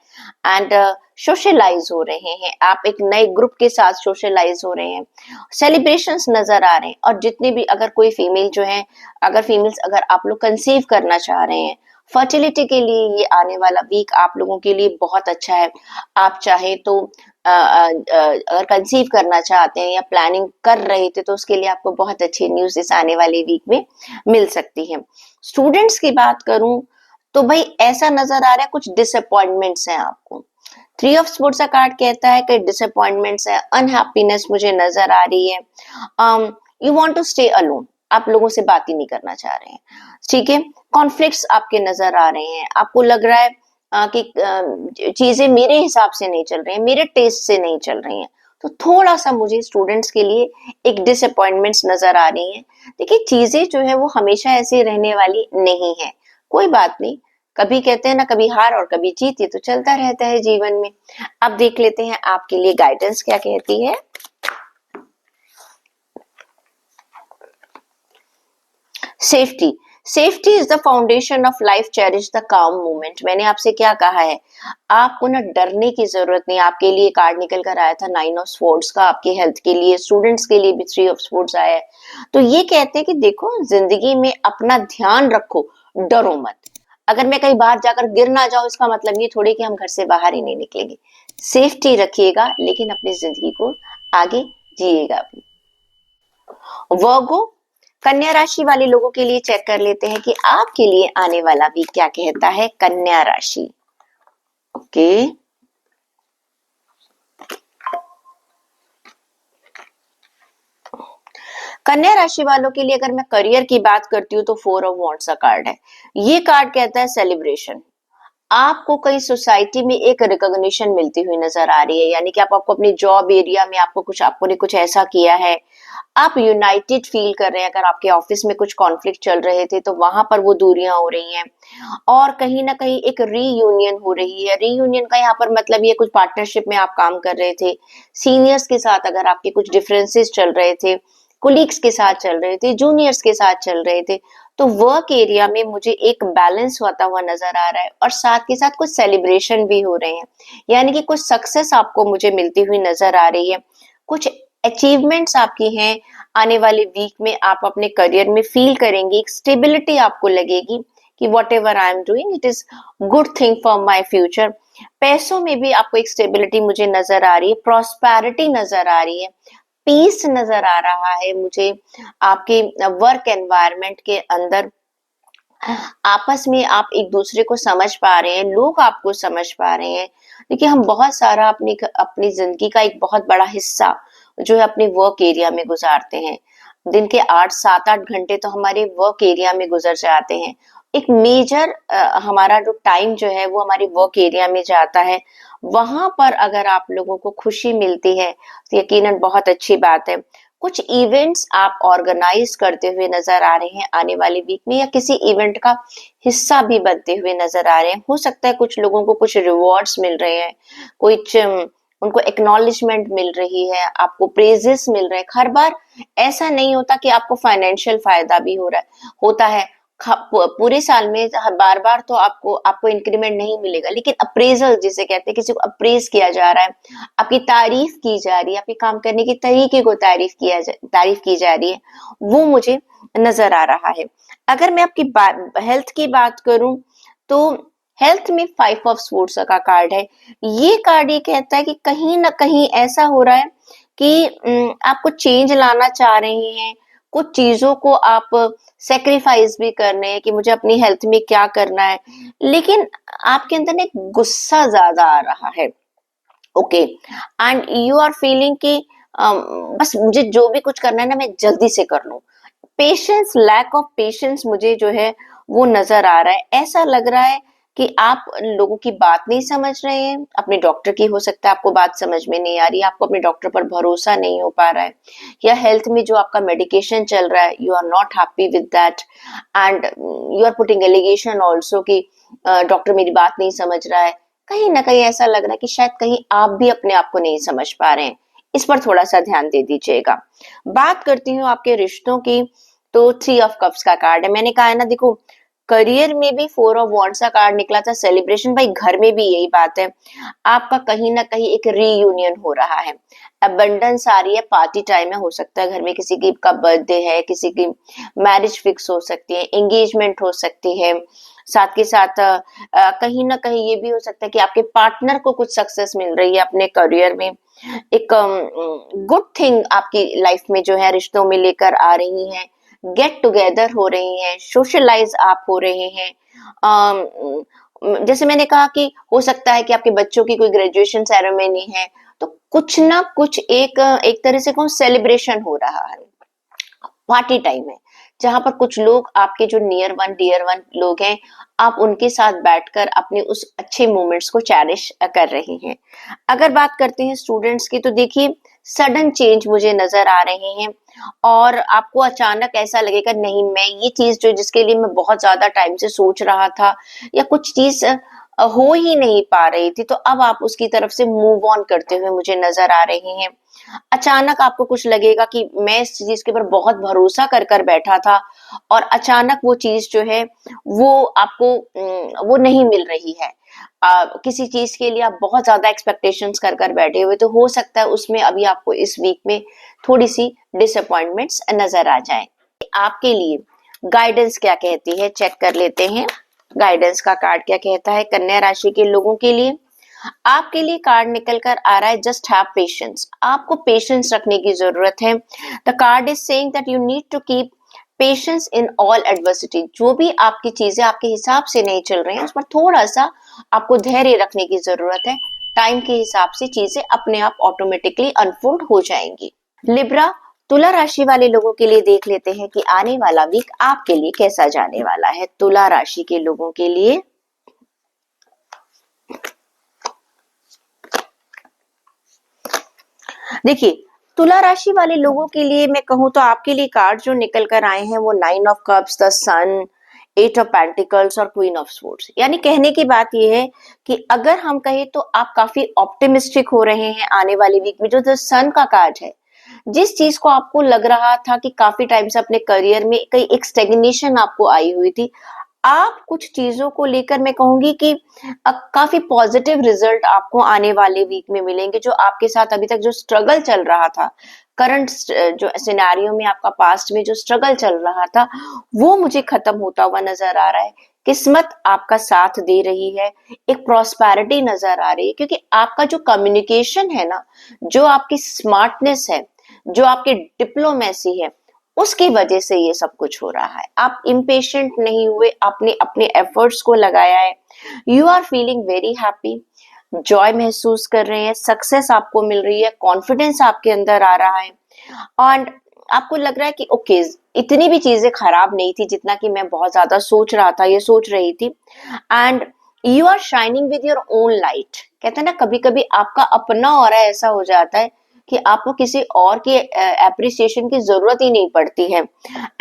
एंड सोशलाइज हो रहे हैं, आप एक नए ग्रुप के साथ सोशलाइज हो रहे हैं, सेलिब्रेशंस नजर आ रहे हैं। और जितने भी अगर कोई फीमेल जो है, अगर फीमेल्स अगर आप लोग कंसीव करना चाह रहे हैं, फर्टिलिटी के लिए ये आने वाला वीक आप लोगों के लिए बहुत अच्छा है। आप चाहे तो अगर कंसीव करना चाहते हैं या प्लानिंग कर रहे थे तो उसके लिए आपको बहुत अच्छी न्यूज इस आने वाले वीक में मिल सकती है। स्टूडेंट्स की बात करूं तो भाई ऐसा नजर आ रहा है कुछ डिसअपॉइंटमेंट्स हैं आपको। थ्री ऑफ स्पोर्ट्स का कार्ड कहता है कि डिसअपॉइंटमेंट्स है, अनहैप्पीनेस मुझे नजर आ रही है, you want to stay alone, आप लोगों से बात ही नहीं करना चाह रहे हैं, ठीक है। कॉन्फ्लिक्ट्स आपके नजर आ रहे हैं, आपको लग रहा है कि चीजें मेरे हिसाब से नहीं चल रही हैं, मेरे टेस्ट से नहीं चल रही हैं, तो थोड़ा सा मुझे स्टूडेंट्स के लिए एक डिसअपॉइंटमेंट्स नजर आ रही हैं। देखिए चीजें जो है वो हमेशा ऐसी रहने वाली नहीं है, कोई बात नहीं, कभी कहते हैं ना कभी हार और कभी जीत, ये तो चलता रहता है जीवन में। अब देख लेते हैं आपके लिए गाइडेंस क्या कहती है। Safety, safety is the foundation of life, cherish the काम मोमेंट। मैंने आपसे क्या कहा है, आपको ना डरने की जरूरत नहीं। आपके लिए कार्ड निकल कर आया था नाइन ऑफ स्पोर्ट्स का, आपके हेल्थ के लिए, स्टूडेंट्स के लिए भी थ्री ऑफ स्पोर्ट्स आया है। तो ये कहते हैं कि देखो जिंदगी में अपना ध्यान रखो, डरो मत। अगर मैं कहीं बाहर जाकर गिर ना जाऊं इसका मतलब ये थोड़ी कि हम घर से बाहर ही नहीं निकलेंगे। सेफ्टी रखिएगा लेकिन अपनी जिंदगी को आगे जिएगा। वर्गो, कन्या राशि वाले लोगों के लिए चेक कर लेते हैं कि आपके लिए आने वाला वीक क्या कहता है। कन्या राशि, ओके, कन्या राशि वालों के लिए अगर मैं करियर की बात करती हूँ तो फोर ऑफ वॉन्ड्स का कार्ड है। ये कार्ड कहता है सेलिब्रेशन, आपको कहीं सोसाइटी में एक रिकॉग्निशन मिलती हुई नजर आ रही है, यानी कि आपको अपनी जॉब एरिया में आपको ने कुछ ऐसा किया है, आप यूनाइटेड फील कर रहे हैं। अगर आपके ऑफिस में कुछ कॉन्फ्लिक्ट चल रहे थे तो वहां पर वो दूरियां हो रही हैं, और कहीं ना कहीं एक रीयूनियन हो रही है। रीयूनियन का यहाँ पर मतलब ये कुछ पार्टनरशिप में आप काम कर रहे थे, सीनियर्स के साथ अगर आपके कुछ डिफरेंसेस चल रहे थे, कोलीग्स के साथ चल रहे थे, जूनियर्स के साथ चल रहे थे, तो वर्क एरिया में मुझे एक बैलेंस होता हुआ नजर आ रहा है, और साथ के साथ कुछ सेलिब्रेशन भी हो रहे हैं, यानी कि कुछ सक्सेस आपको मुझे मिलती हुई नजर आ रही है, कुछ अचीवमेंट्स आपकी हैं। आने वाले वीक में आप अपने करियर में फील करेंगे, एक स्टेबिलिटी आपको लगेगी कि what ever I am doing it is good thing for my future. पैसों में भी आपको एक स्टेबिलिटी मुझे नजर आ रही है, प्रॉस्पेरिटी नजर आ रही है, पीस नजर आ रहा है मुझे। आपके वर्क एनवायरनमेंट के अंदर आपस में आप एक दूसरे को समझ पा रहे हैं, लोग आपको समझ पा रहे हैं। देखिए हम बहुत सारा अपनी अपनी जिंदगी का एक बहुत बड़ा हिस्सा जो है अपने वर्क एरिया में गुजारते हैं। दिन के 8 7 8 घंटे तो हमारे वर्क एरिया में गुजर जाते हैं। एक मेजर हमारा जो टाइम जो है वो हमारे वर्क एरिया में जाता है। वहां पर अगर आप लोगों को खुशी मिलती है तो यकीनन बहुत अच्छी बात है। कुछ इवेंट्स आप ऑर्गेनाइज करते हुए नजर आ रहे हैं आने वाले वीक में, या किसी इवेंट का हिस्सा भी बनते हुए नजर आ रहे हैं। हो सकता है कुछ लोगों को कुछ रिवॉर्ड्स मिल रहे हैं, कुछ उनको एक्नॉलेजमेंट मिल रही है, आपको प्रेजेस मिल रहे हैं। हर बार ऐसा नहीं होता कि आपको फाइनेंशियल फायदा भी हो रहा है, होता है पूरे साल में बार बार तो आपको आपको इंक्रीमेंट नहीं मिलेगा, लेकिन अप्रेजल जिसे कहते हैं, किसी को अप्रेज किया जा रहा है, आपकी तारीफ की जा रही है, आपके काम करने के तरीके को तारीफ की जा रही है, वो मुझे नजर आ रहा है। अगर मैं आपकी हेल्थ की बात करूं तो हेल्थ में फाइव ऑफ स्पोर्ट्स का कार्ड है। ये कार्ड ये कहता है कि कहीं ना कहीं ऐसा हो रहा है कि आपको चेंज लाना चाह रहे हैं, कुछ चीजों को आप सेक्रीफाइस भी कर रहे हैं कि मुझे अपनी हेल्थ में क्या करना है, लेकिन आपके अंदर एक गुस्सा ज्यादा आ रहा है, okay, and you are feeling कि बस मुझे जो भी कुछ करना है ना मैं जल्दी से कर लूं। पेशेंस, लैक ऑफ पेशेंस मुझे जो है वो नजर आ रहा है। ऐसा लग रहा है कि आप लोगों की बात नहीं समझ रहे हैं, अपने डॉक्टर की हो सकता है आपको बात समझ में नहीं आ रही, आपको अपने डॉक्टर पर भरोसा नहीं हो पा रहा है, या हेल्थ में जो आपका मेडिकेशन चल रहा है you are not happy with that, and you are putting allegation also कि डॉक्टर मेरी बात नहीं समझ रहा है। कहीं ना कहीं ऐसा लग रहा है कि शायद कहीं आप भी अपने आप को नहीं समझ पा रहे हैं। इस पर थोड़ा सा ध्यान दे दीजिएगा। बात करती हूँ आपके रिश्तों की, तो 3 ऑफ कप्स का कार्ड है। मैंने कहा है ना, देखो करियर में भी 4 ऑफ वॉन्ड्स का कार्ड निकला था, सेलिब्रेशन, भाई घर में भी यही बात है। आपका कहीं ना कहीं एक रीयूनियन हो रहा है, अबंडेंस आ रही है, पार्टी टाइम है, हो सकता है घर में किसी की का बर्थडे है, किसी की मैरिज फिक्स हो सकती है, एंगेजमेंट हो सकती है। साथ के साथ कहीं ना कहीं ये भी हो सकता है कि आपके पार्टनर को कुछ सक्सेस मिल रही है अपने करियर में, एक गुड थिंग आपकी लाइफ में जो है रिश्तों में लेकर आ रही है, गेट टुगेदर हो रही हैं, सोशलाइज आप हो रहे हैं। जैसे मैंने कहा कि हो सकता है कि आपके बच्चों की कोई ग्रेजुएशन सेरेमनी है, तो कुछ ना कुछ एक एक तरह से कहूँ सेलिब्रेशन हो रहा है, पार्टी टाइम है, जहां पर कुछ लोग आपके जो नियर वन डियर वन लोग हैं, आप उनके साथ बैठकर अपने उस अच्छे मोमेंट्स को चैरिश कर रहे हैं। अगर बात करते हैं स्टूडेंट्स की, तो देखिए सडन चेंज मुझे नजर आ रहे हैं, और आपको अचानक ऐसा लगेगा नहीं, मैं ये चीज जो जिसके लिए मैं बहुत ज्यादा टाइम से सोच रहा था, या कुछ चीज हो ही नहीं पा रही थी, तो अब आप उसकी तरफ से मूव ऑन करते हुए मुझे नजर आ रहे हैं। अचानक आपको कुछ लगेगा कि मैं इस चीज के ऊपर बहुत भरोसा कर कर बैठा था, और अचानक वो चीज जो है वो आपको वो नहीं मिल रही है। किसी चीज के लिए आप बहुत ज्यादा एक्सपेक्टेशंस कर कर बैठे हुए, तो हो सकता है उसमें अभी आपको इस वीक में थोड़ी सी डिसअपॉइंटमेंट्स नजर आ जाए। आपके लिए गाइडेंस क्या कहती है, चेक कर लेते हैं। गाइडेंस का कार्ड क्या कहता है कन्या राशि के लोगों के लिए। आपके लिए कार्ड निकल कर आ रहा है, जस्ट हैव पेशेंस। आपको पेशेंस रखने की जरूरत है। The card is saying that you need to keep patience in all adversity. जो भी आपकी चीजें आपके हिसाब से नहीं चल रही हैं, उस पर थोड़ा सा आपको धैर्य रखने की जरूरत है। टाइम के हिसाब से चीजें अपने आप ऑटोमेटिकली अनफोल्ड हो जाएंगी। लिब्रा, तुला राशि वाले लोगों के लिए देख लेते हैं कि आने वाला वीक आपके लिए कैसा जाने वाला है। तुला राशि के लोगों के लिए देखिए, तुला राशि वाले लोगों के लिए मैं कहूं तो आपके लिए कार्ड जो निकल कर आए हैं वो 9 of cups, the sun, 8 of pentacles और क्वीन ऑफ स्वॉर्ड्स। यानी कहने की बात यह है कि अगर हम कहें तो आप काफी ऑप्टिमिस्टिक हो रहे हैं आने वाले वीक में। जो द सन का कार्ड है, जिस चीज को आपको लग रहा था कि काफी टाइम से अपने करियर में कई एक स्टेग्नेशन आपको आई हुई थी, आप कुछ चीजों को लेकर मैं कहूंगी कि काफी पॉजिटिव रिजल्ट आपको आने वाले वीक में मिलेंगे। जो आपके साथ अभी तक जो स्ट्रगल चल रहा था, करंट जो सिनेरियो में आपका पास्ट में जो स्ट्रगल चल रहा था, वो मुझे खत्म होता हुआ नजर आ रहा है। किस्मत आपका साथ दे रही है, एक प्रॉस्पेरिटी नजर आ रही है, क्योंकि आपका जो कम्युनिकेशन है ना, जो आपकी स्मार्टनेस है, जो आपकी डिप्लोमेसी है, उसकी वजह से ये सब कुछ हो रहा है। आप इम्पेशेंट नहीं हुए, आपने अपने एफर्ट्स को लगाया है। You are feeling very happy, joy महसूस कर रहे हैं, सक्सेस आपको मिल रही है, कॉन्फिडेंस आपके अंदर आ रहा है, और आपको लग रहा है कि ओके, इतनी भी चीजें खराब नहीं थी जितना कि मैं बहुत ज्यादा सोच रहा था, ये सोच रही थी। And you are shining with your own light. कहते हैं ना, कभी कभी आपका अपना ऑरा ऐसा हो जाता है कि आपको किसी और की एप्रिसिएशन की जरूरत ही नहीं पड़ती है।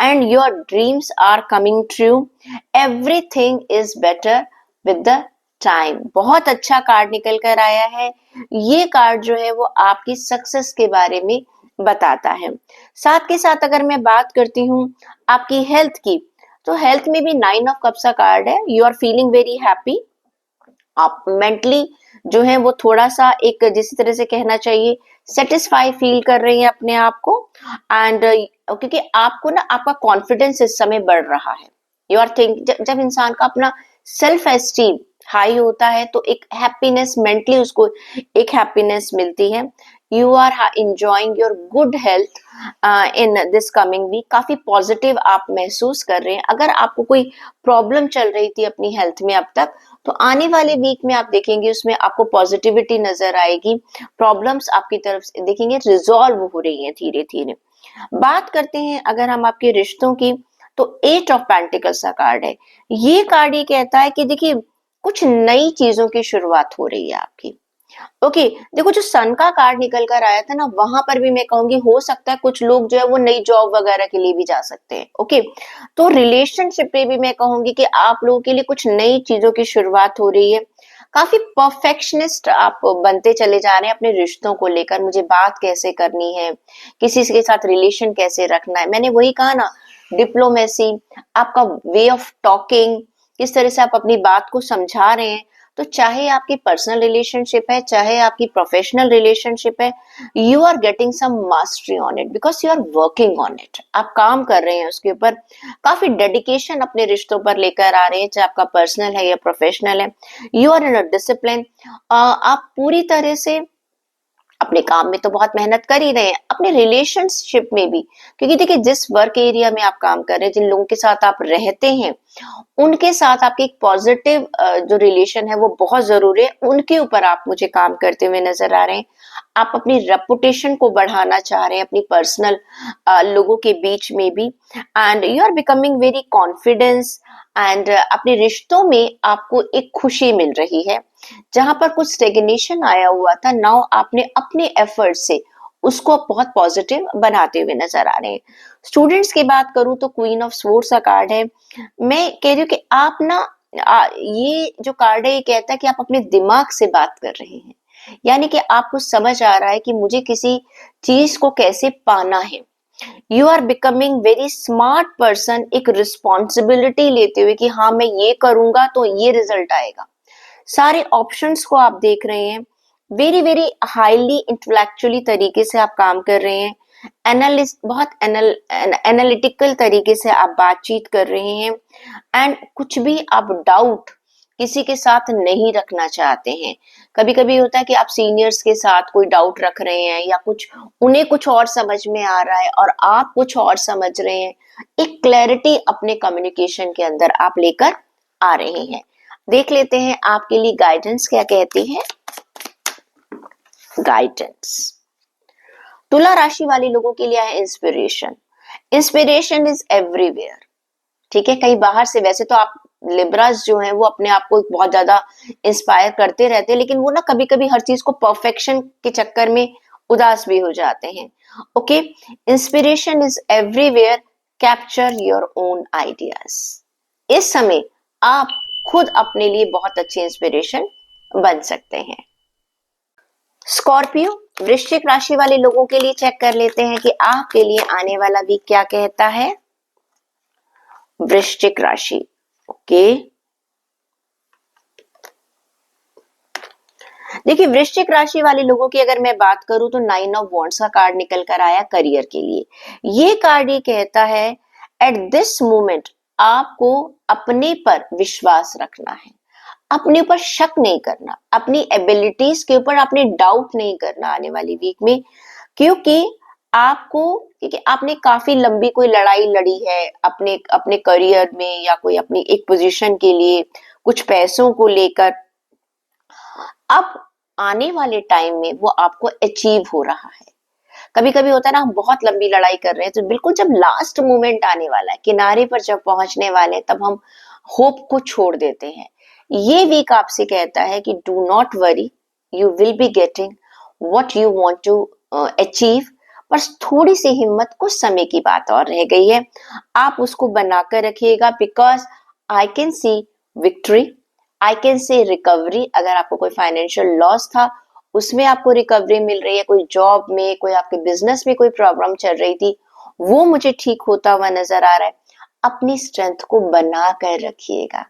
And your dreams are coming true, everything is better with the time. बहुत अच्छा कार्ड निकल कर आया है। ये कार्ड जो है वो आपकी सक्सेस के बारे में बताता है। साथ के साथ अगर मैं बात करती हूँ आपकी हेल्थ की, तो हेल्थ में भी 9 ऑफ कप्स का कार्ड है। You are feeling very happy. आप मेंटली जो है वो थोड़ा सा एक जिस तरह से कहना चाहिए सेटिस्फाई फील कर रही है अपने आप को। एंड क्योंकि आपको ना आपका कॉन्फिडेंस इस समय बढ़ रहा है। यू आर थिंक, जब इंसान का अपना सेल्फ एस्टीम हाई होता है तो एक हैप्पीनेस, मेंटली उसको एक हैप्पीनेस मिलती है। You are enjoying your good health in this coming week. काफी पॉजिटिव आप महसूस कर रहे हैं। अगर आपको कोई प्रॉब्लम चल रही थी अपनी हेल्थ में अब तक, तो आने वाले वीक में आप देखेंगे उसमें आपको पॉजिटिविटी नजर आएगी। प्रॉब्लम्स आपकी तरफ से देखेंगे रिजॉल्व हो रही हैं धीरे धीरे। बात करते हैं अगर हम आपके रिश्तों की, तो 8 ऑफ पेंटिकल्स का कार्ड है। ये कार्ड ये कहता है कि देखिए कुछ नई चीजों की शुरुआत हो रही है आपकी। ओके, देखो जो सन का कार्ड निकल कर आया था ना, वहां पर भी मैं कहूंगी हो सकता है कुछ लोग जो है वो नई जॉब वगैरह के लिए भी जा सकते हैं। ओके, तो रिलेशनशिप पे भी मैं कहूंगी कि आप लोगों के लिए कुछ नई चीजों की शुरुआत हो रही है। काफी परफेक्शनिस्ट आप बनते चले जा रहे हैं अपने रिश्तों को लेकर, मुझे बात कैसे करनी है, किसी के साथ रिलेशन कैसे रखना है। मैंने वही कहा ना, डिप्लोमेसी, आपका वे ऑफ टॉकिंग, किस तरह से आप अपनी बात को समझा रहे हैं। तो चाहे आपकी पर्सनल रिलेशनशिप है, चाहे आपकी प्रोफेशनल रिलेशनशिप है, you are getting some mastery on it because you are working on it. आप काम कर रहे हैं उसके ऊपर, काफी डेडिकेशन अपने रिश्तों पर लेकर आ रहे हैं, चाहे आपका पर्सनल है या प्रोफेशनल है। You are in a discipline, आप पूरी तरह से अपने काम में तो बहुत मेहनत कर ही रहे हैं, अपने रिलेशनशिप में भी, क्योंकि देखिए जिस वर्क एरिया में आप काम कर रहे हैं, जिन लोगों के साथ आप रहते हैं, उनके साथ आपके एक पॉजिटिव जो रिलेशन है वो बहुत जरूरी है। उनके ऊपर आप मुझे काम करते हुए नजर आ रहे हैं। आप अपनी रेपुटेशन को बढ़ाना चाह रहे हैं अपनी पर्सनल लोगों के बीच में भी, and you are becoming very confidence, and अपने रिश्तों में आपको एक खुशी मिल रही है। जहां पर कुछ स्टेग्नेशन आया हुआ था, नाउ आपने अपने एफर्ट से उसको बहुत पॉजिटिव बनाते हुए नजर आ रहे हैं। स्टूडेंट्स की बात करूं तो क्वीन ऑफ स्वॉर्ड्स का कार्ड है। मैं कह रही हूँ कि आप ना ये जो कार्ड है ये कहता है कि आप अपने दिमाग से बात कर रहे हैं, यानी कि आपको समझ आ रहा है कि मुझे किसी चीज को कैसे पाना है। You are becoming very smart person, एक रिस्पॉन्सिबिलिटी लेते हुए कि हाँ मैं ये करूंगा तो ये रिजल्ट आएगा। सारे ऑप्शंस को आप देख रहे हैं, वेरी वेरी हाईली इंटेलेक्चुअली तरीके से आप काम कर रहे हैं, एनालिस्ट बहुत एनालिटिकल तरीके से आप बातचीत कर रहे हैं, एंड कुछ भी आप डाउट किसी के साथ नहीं रखना चाहते हैं। कभी कभी होता है कि आप सीनियर्स के साथ कोई डाउट रख रहे हैं या कुछ, उन्हें कुछ और समझ में आ रहा है और आप कुछ और समझ रहे हैं। एक क्लैरिटी अपने कम्युनिकेशन के अंदर आप लेकर आ रहे हैं। देख लेते हैं आपके लिए गाइडेंस क्या कहती है। गाइडेंस तुला राशि वाले लोगों के लिए है इंस्पिरेशन। इंस्पिरेशन इज एवरीवेयर, ठीक है, कहीं बाहर से। वैसे तो आप लिब्रास जो हैं वो अपने आप को बहुत ज्यादा इंस्पायर करते रहते हैं, लेकिन वो ना कभी कभी हर चीज को परफेक्शन के चक्कर में उदास भी हो जाते हैं। Okay, inspiration is everywhere, capture your own ideas. इस समय आप खुद अपने लिए बहुत अच्छे इंस्पिरेशन बन सकते हैं। स्कॉर्पियो वृश्चिक राशि वाले लोगों के लिए चेक कर लेते हैं कि आपके लिए आने वाला वीक क्या कहता है। वृश्चिक राशि, ओके, देखिए वृश्चिक राशि वाले लोगों की अगर मैं बात करूं तो 9 ऑफ वॉन्ड्स का कार्ड निकल कर आया करियर के लिए। ये कार्ड ये कहता है एट दिस मोमेंट आपको अपने पर विश्वास रखना है, अपने ऊपर शक नहीं करना, अपनी एबिलिटीज के ऊपर आपने डाउट नहीं करना आने वाली वीक में, क्योंकि आपने काफी लंबी कोई लड़ाई लड़ी है अपने अपने करियर में, या कोई अपनी एक पोजीशन के लिए, कुछ पैसों को लेकर। अब आने वाले टाइम में वो आपको अचीव हो रहा है। कभी कभी होता है ना, हम बहुत लंबी लड़ाई कर रहे हैं तो बिल्कुल जब लास्ट मोमेंट आने वाला है, किनारे पर जब पहुंचने वाले हैं, तब हम होप को छोड़ देते हैं। ये वीक आपसे कहता है कि do not worry, you will be getting what you want to achieve. बस थोड़ी सी हिम्मत, कुछ समय की बात और रह गई है, आप उसको बनाकर रखिएगा, because I can see victory, I can say recovery. अगर आपको कोई फाइनेंशियल लॉस था उसमें आपको रिकवरी मिल रही है, कोई जॉब में, कोई आपके बिजनेस में कोई प्रॉब्लम चल रही थी, वो मुझे ठीक होता हुआ नजर आ रहा है। अपनी स्ट्रेंथ को बना कर रखिएगा।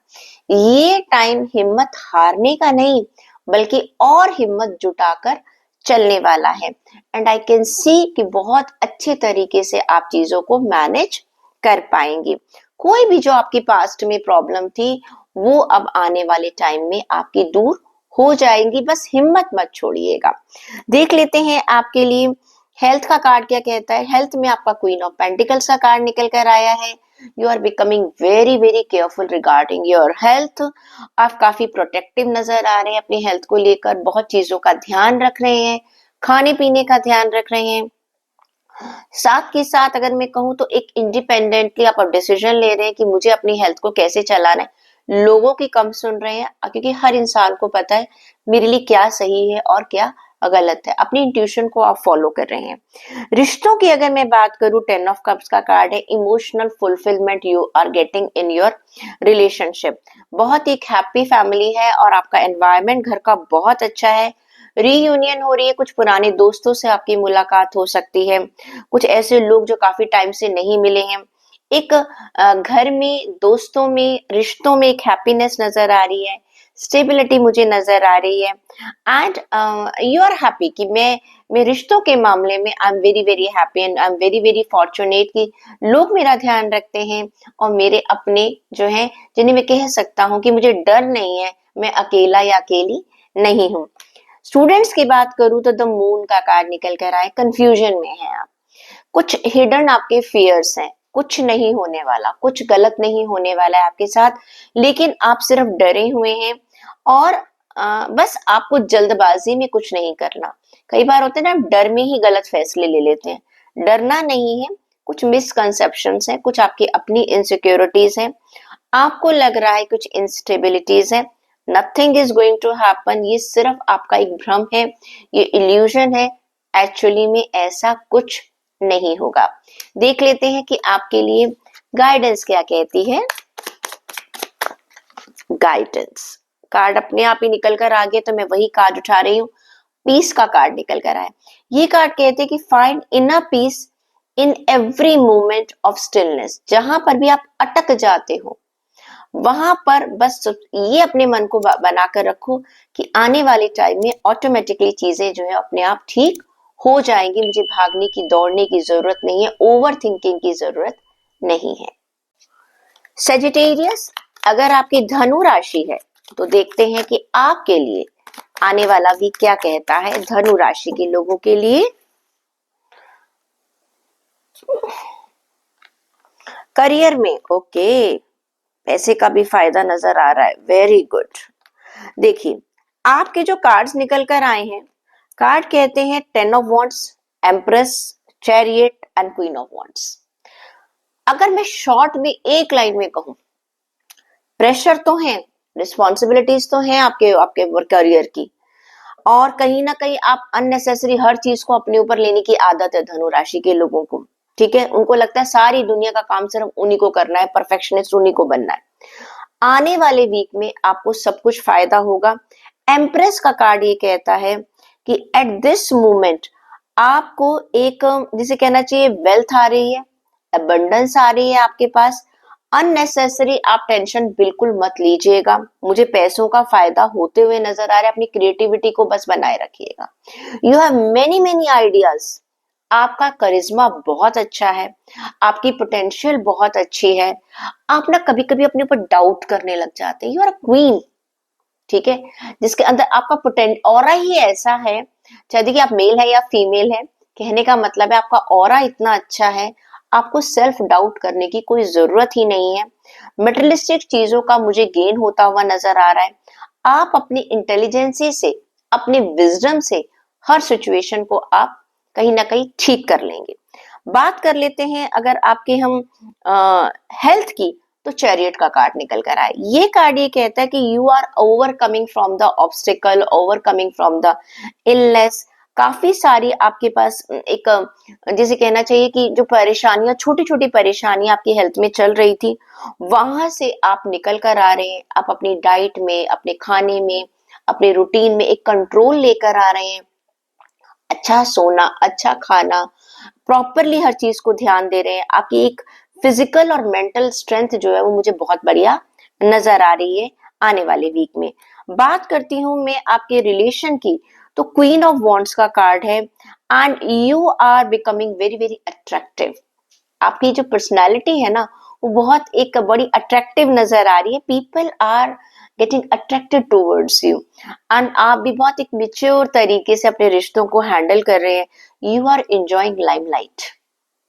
ये टाइम हिम्मत हारने का नहीं, बल्कि और हिम्मत जुटाकर चलने वाला है, एंड आई कैन सी कि बहुत अच्छे तरीके से आप चीजों को मैनेज कर पाएंगे। कोई भी जो आपकी पास्ट में प्रॉब्लम थी वो अब आने वाले टाइम में आपकी दूर हो जाएंगी, बस हिम्मत मत छोड़िएगा। देख लेते हैं आपके लिए हेल्थ का कार्ड क्या कहता है। हेल्थ में आपका क्वीन ऑफ पेंटिकल्स का कार्ड निकल कर आया है। You are becoming very very careful regarding your health. आप काफी प्रोटेक्टिव नजर आ रहे हैं अपनी हेल्थ को लेकर, बहुत चीजों का ध्यान रख रहे हैं, खाने पीने का ध्यान रख रहे हैं। साथ के साथ अगर मैं कहूँ तो एक इंडिपेंडेंटली आप डिसीजन ले रहे हैं कि मुझे अपनी हेल्थ को कैसे चलाना है। लोगों की कम सुन रहे हैं, क्योंकि हर इंसान को पता है मेरे लिए क्या सही है और क्या गलत है। अपनी इंट्यूशन को आप फॉलो कर रहे हैं। रिश्तों की अगर मैं बात करूं, 10 ऑफ कप्स का कार्ड है, emotional fulfilment you are getting in your relationship. बहुत एक हैप्पी फैमिली है और आपका एनवायरनमेंट घर का बहुत अच्छा है। रीयूनियन हो रही है, कुछ पुराने दोस्तों से आपकी मुलाकात हो सकती है, कुछ ऐसे लोग जो काफी टाइम से नहीं मिले हैं। एक घर में, दोस्तों में, रिश्तों में एक हैप्पीनेस नजर आ रही है, स्टेबिलिटी मुझे नजर आ रही है। एंड यू आर हैप्पी कि मैं रिश्तों के मामले में I am very very happy and I am very very fortunate कि लोग मेरा ध्यान रखते हैं और मेरे अपने जो हैं, जिन्हें मैं कह सकता हूँ कि मुझे डर नहीं है, मैं अकेला या अकेली नहीं हूँ। स्टूडेंट्स की बात करूँ तो द मून का कार्ड निकल कर आए, कंफ्यूजन में है आप, कुछ हिडन आपके फियर्स हैं, कुछ नहीं होने वाला, कुछ गलत नहीं होने वाला है आपके साथ, लेकिन आप सिर्फ डरे हुए हैं और बस आपको जल्दबाजी में कुछ नहीं करना। कई बार होता है ना, डर में ही गलत फैसले ले लेते हैं। डरना नहीं है, कुछ मिसकंसेप्शंस हैं, कुछ आपकी अपनी इनसिक्योरिटीज हैं, आपको लग रहा है कुछ इंस्टेबिलिटीज है। Nothing is going to happen, ये सिर्फ आपका एक भ्रम है, ये इल्यूजन है। एक्चुअली में ऐसा कुछ नहीं होगा। देख लेते हैं कि आपके लिए गाइडेंस क्या कहती है। गाइडेंस कार्ड अपने आप ही निकल कर आ गया, तो मैं वही कार्ड उठा रही हूँ। पीस का कार्ड निकल कर आया। ये कार्ड कहते हैं कि find inner peace in every moment of stillness. जहां पर भी आप अटक जाते हो, वहां पर बस ये अपने मन को बनाकर रखो कि आने वाले टाइम में ऑटोमेटिकली चीजें जो है अपने आप ठीक हो जाएंगी। मुझे भागने की, दौड़ने की जरूरत नहीं है, ओवर थिंकिंग की जरूरत नहीं है। सेजिटेरियस, अगर आपकी धनु राशि है तो देखते हैं कि आपके लिए आने वाला वीक क्या कहता है धनु राशि के लोगों के लिए। करियर में ओके, पैसे का भी फायदा नजर आ रहा है, वेरी गुड। देखिए, आपके जो कार्ड्स निकल कर आए हैं, कार्ड कहते हैं 10 of wands, empress, chariot and queen of wands. अगर मैं शॉर्ट में एक लाइन में कहूं, प्रेशर तो है, रिस्पॉन्सिबिलिटीज तो हैं आपके आपके करियर की, और कहीं ना कहीं आप अननेसेसरी हर चीज को अपने ऊपर लेने की आदत है धनु राशि के लोगों को। ठीक है, उनको लगता है सारी दुनिया का काम सिर्फ उन्हीं को करना है, परफेक्शनिस्ट उन्हीं को बनना है। आने वाले वीक में आपको सब कुछ फायदा होगा। एम्प्रेस का कार्ड ये कहता है कि एट दिस मोमेंट आपको एक, जिसे कहना चाहिए, वेल्थ आ रही है, अबंडेंस आ रही है आपके पास। अननेसेसरी आप टेंशन बिल्कुल मत लीजिएगा। मुझे पैसों का फायदा होते हुए नजर आ रहा है, अपनी क्रिएटिविटी को बस बनाए रखिएगा। You have many many ideas, आपका करिश्मा बहुत अच्छा है, आपकी पोटेंशियल बहुत अच्छी है। आप ना कभी कभी अपने ऊपर डाउट करने लग जाते हैं। यू आर अ क्वीन, ठीक है, जिसके अंदर आपका पोटेंशियल ऑरा ही ऐसा है, चाहे देखिए आप मेल है या फीमेल है, कहने का मतलब है आपका ऑरा इतना अच्छा है, आपको सेल्फ डाउट करने की कोई जरूरत ही नहीं है। मटेरियलिस्टिक चीजों का मुझे गेन होता हुआ नजर आ रहा है। आप अपनी इंटेलिजेंसी से, अपने विजडम से हर सिचुएशन को आप कहीं ना कहीं ठीक कर लेंगे। बात कर लेते हैं अगर आपके हम हेल्थ की, तो चैरियट का कार्ड निकल कर आए। ये कार्ड ये कहता है कि you are overcoming from the obstacle, overcoming from the illness. काफी सारी आपके पास एक, जैसे कहना चाहिए कि जो परेशानियां, छोटी छोटी परेशानियां आपकी हेल्थ में चल रही थी, वहां से आप निकल कर आ रहे हैं। आप अपनी डाइट में, अपने खाने में, अपने रूटीन में एक कंट्रोल लेकर आ रहे हैं। अच्छा सोना, अच्छा खाना, प्रॉपरली हर चीज को ध्यान दे रहे हैं। आपकी एक फिजिकल और मेंटल स्ट्रेंथ जो है वो मुझे बहुत बढ़िया नजर आ रही है आने वाले वीक में। बात करती हूँ मैं आपके रिलेशन की, तो क्वीन ऑफ वॉन्ड्स का कार्ड है and you are becoming very very attractive. आपकी जो पर्सनैलिटी है ना, वो बहुत एक बड़ी अट्रैक्टिव नजर आ रही है। People are getting attracted towards you and आप भी बहुत एक मेच्योर तरीके से अपने रिश्तों को हैंडल कर रहे हैं। You are enjoying limelight.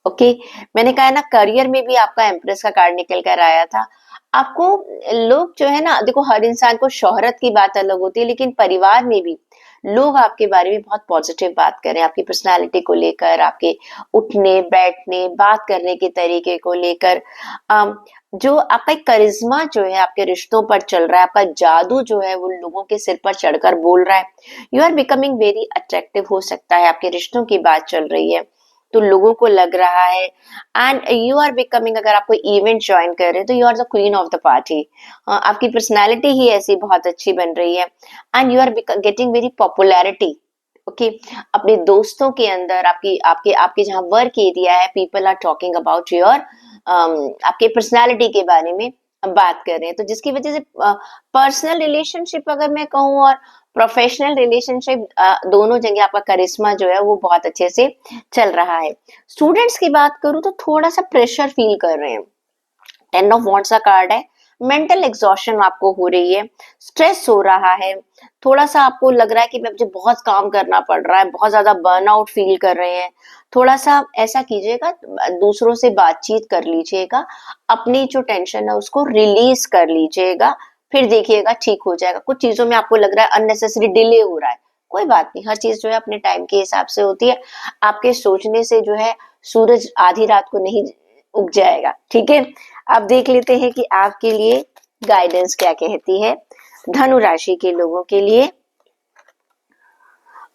Okay, मैंने कहा ना, करियर में भी आपका एम्प्रेस का कार्ड निकल कर आया था। आपको लोग जो है ना, देखो हर इंसान को शोहरत की बात अलग होती है, लेकिन परिवार में भी लोग आपके बारे में बहुत पॉजिटिव बात करें, आपकी पर्सनालिटी को लेकर, आपके उठने बैठने बात करने के तरीके को लेकर। जो आपका एक करिश्मा जो है आपके रिश्तों पर चल रहा है, आपका जादू जो है वो लोगों के सिर पर चढ़कर बोल रहा है। You are becoming very attractive, हो सकता है आपके रिश्तों की बात चल रही है तो लोगों को लग रहा है। एंड यू आर बिकमिंग, अगर आप कोई इवेंट ज्वाइन कर रहे हैं तो you are the queen of the party. आपकी पर्सनैलिटी ही ऐसी बहुत अच्छी बन रही है and you are getting very popularity. Okay, अपने दोस्तों के अंदर, आपकी आपके आपके जहाँ वर्क एरिया है, people are talking about your, आपके पर्सनैलिटी के बारे में बात कर रहे हैं, तो जिसकी वजह से पर्सनल रिलेशनशिप अगर मैं कहूँ और प्रोफेशनल रिलेशनशिप, दोनों जगह आपका करिश्मा जो है वो बहुत अच्छे से चल रहा है। स्टूडेंट्स की बात करूं तो थोड़ा सा प्रेशर फील कर रहे हैं। 10 ऑफ वॉन्ट्स का कार्ड है, मेंटल एग्जॉशन आपको हो रही है, स्ट्रेस हो रहा है, थोड़ा सा आपको लग रहा है कि मुझे बहुत काम करना पड़ रहा है, बहुत ज्यादा बर्नआउट फील कर रहे हैं। थोड़ा सा ऐसा कीजिएगा, दूसरों से बातचीत कर लीजिएगा, अपनी जो टेंशन है उसको रिलीज कर लीजिएगा, फिर देखिएगा ठीक हो जाएगा। कुछ चीजों में आपको लग रहा है अननेसेसरी डिले हो रहा है, कोई बात नहीं, हर चीज जो है अपने टाइम के हिसाब से होती है। आपके सोचने से जो है सूरज आधी रात को नहीं उग जाएगा, ठीक है। अब देख लेते हैं कि आपके लिए गाइडेंस क्या कहती है धनु राशि के लोगों के लिए।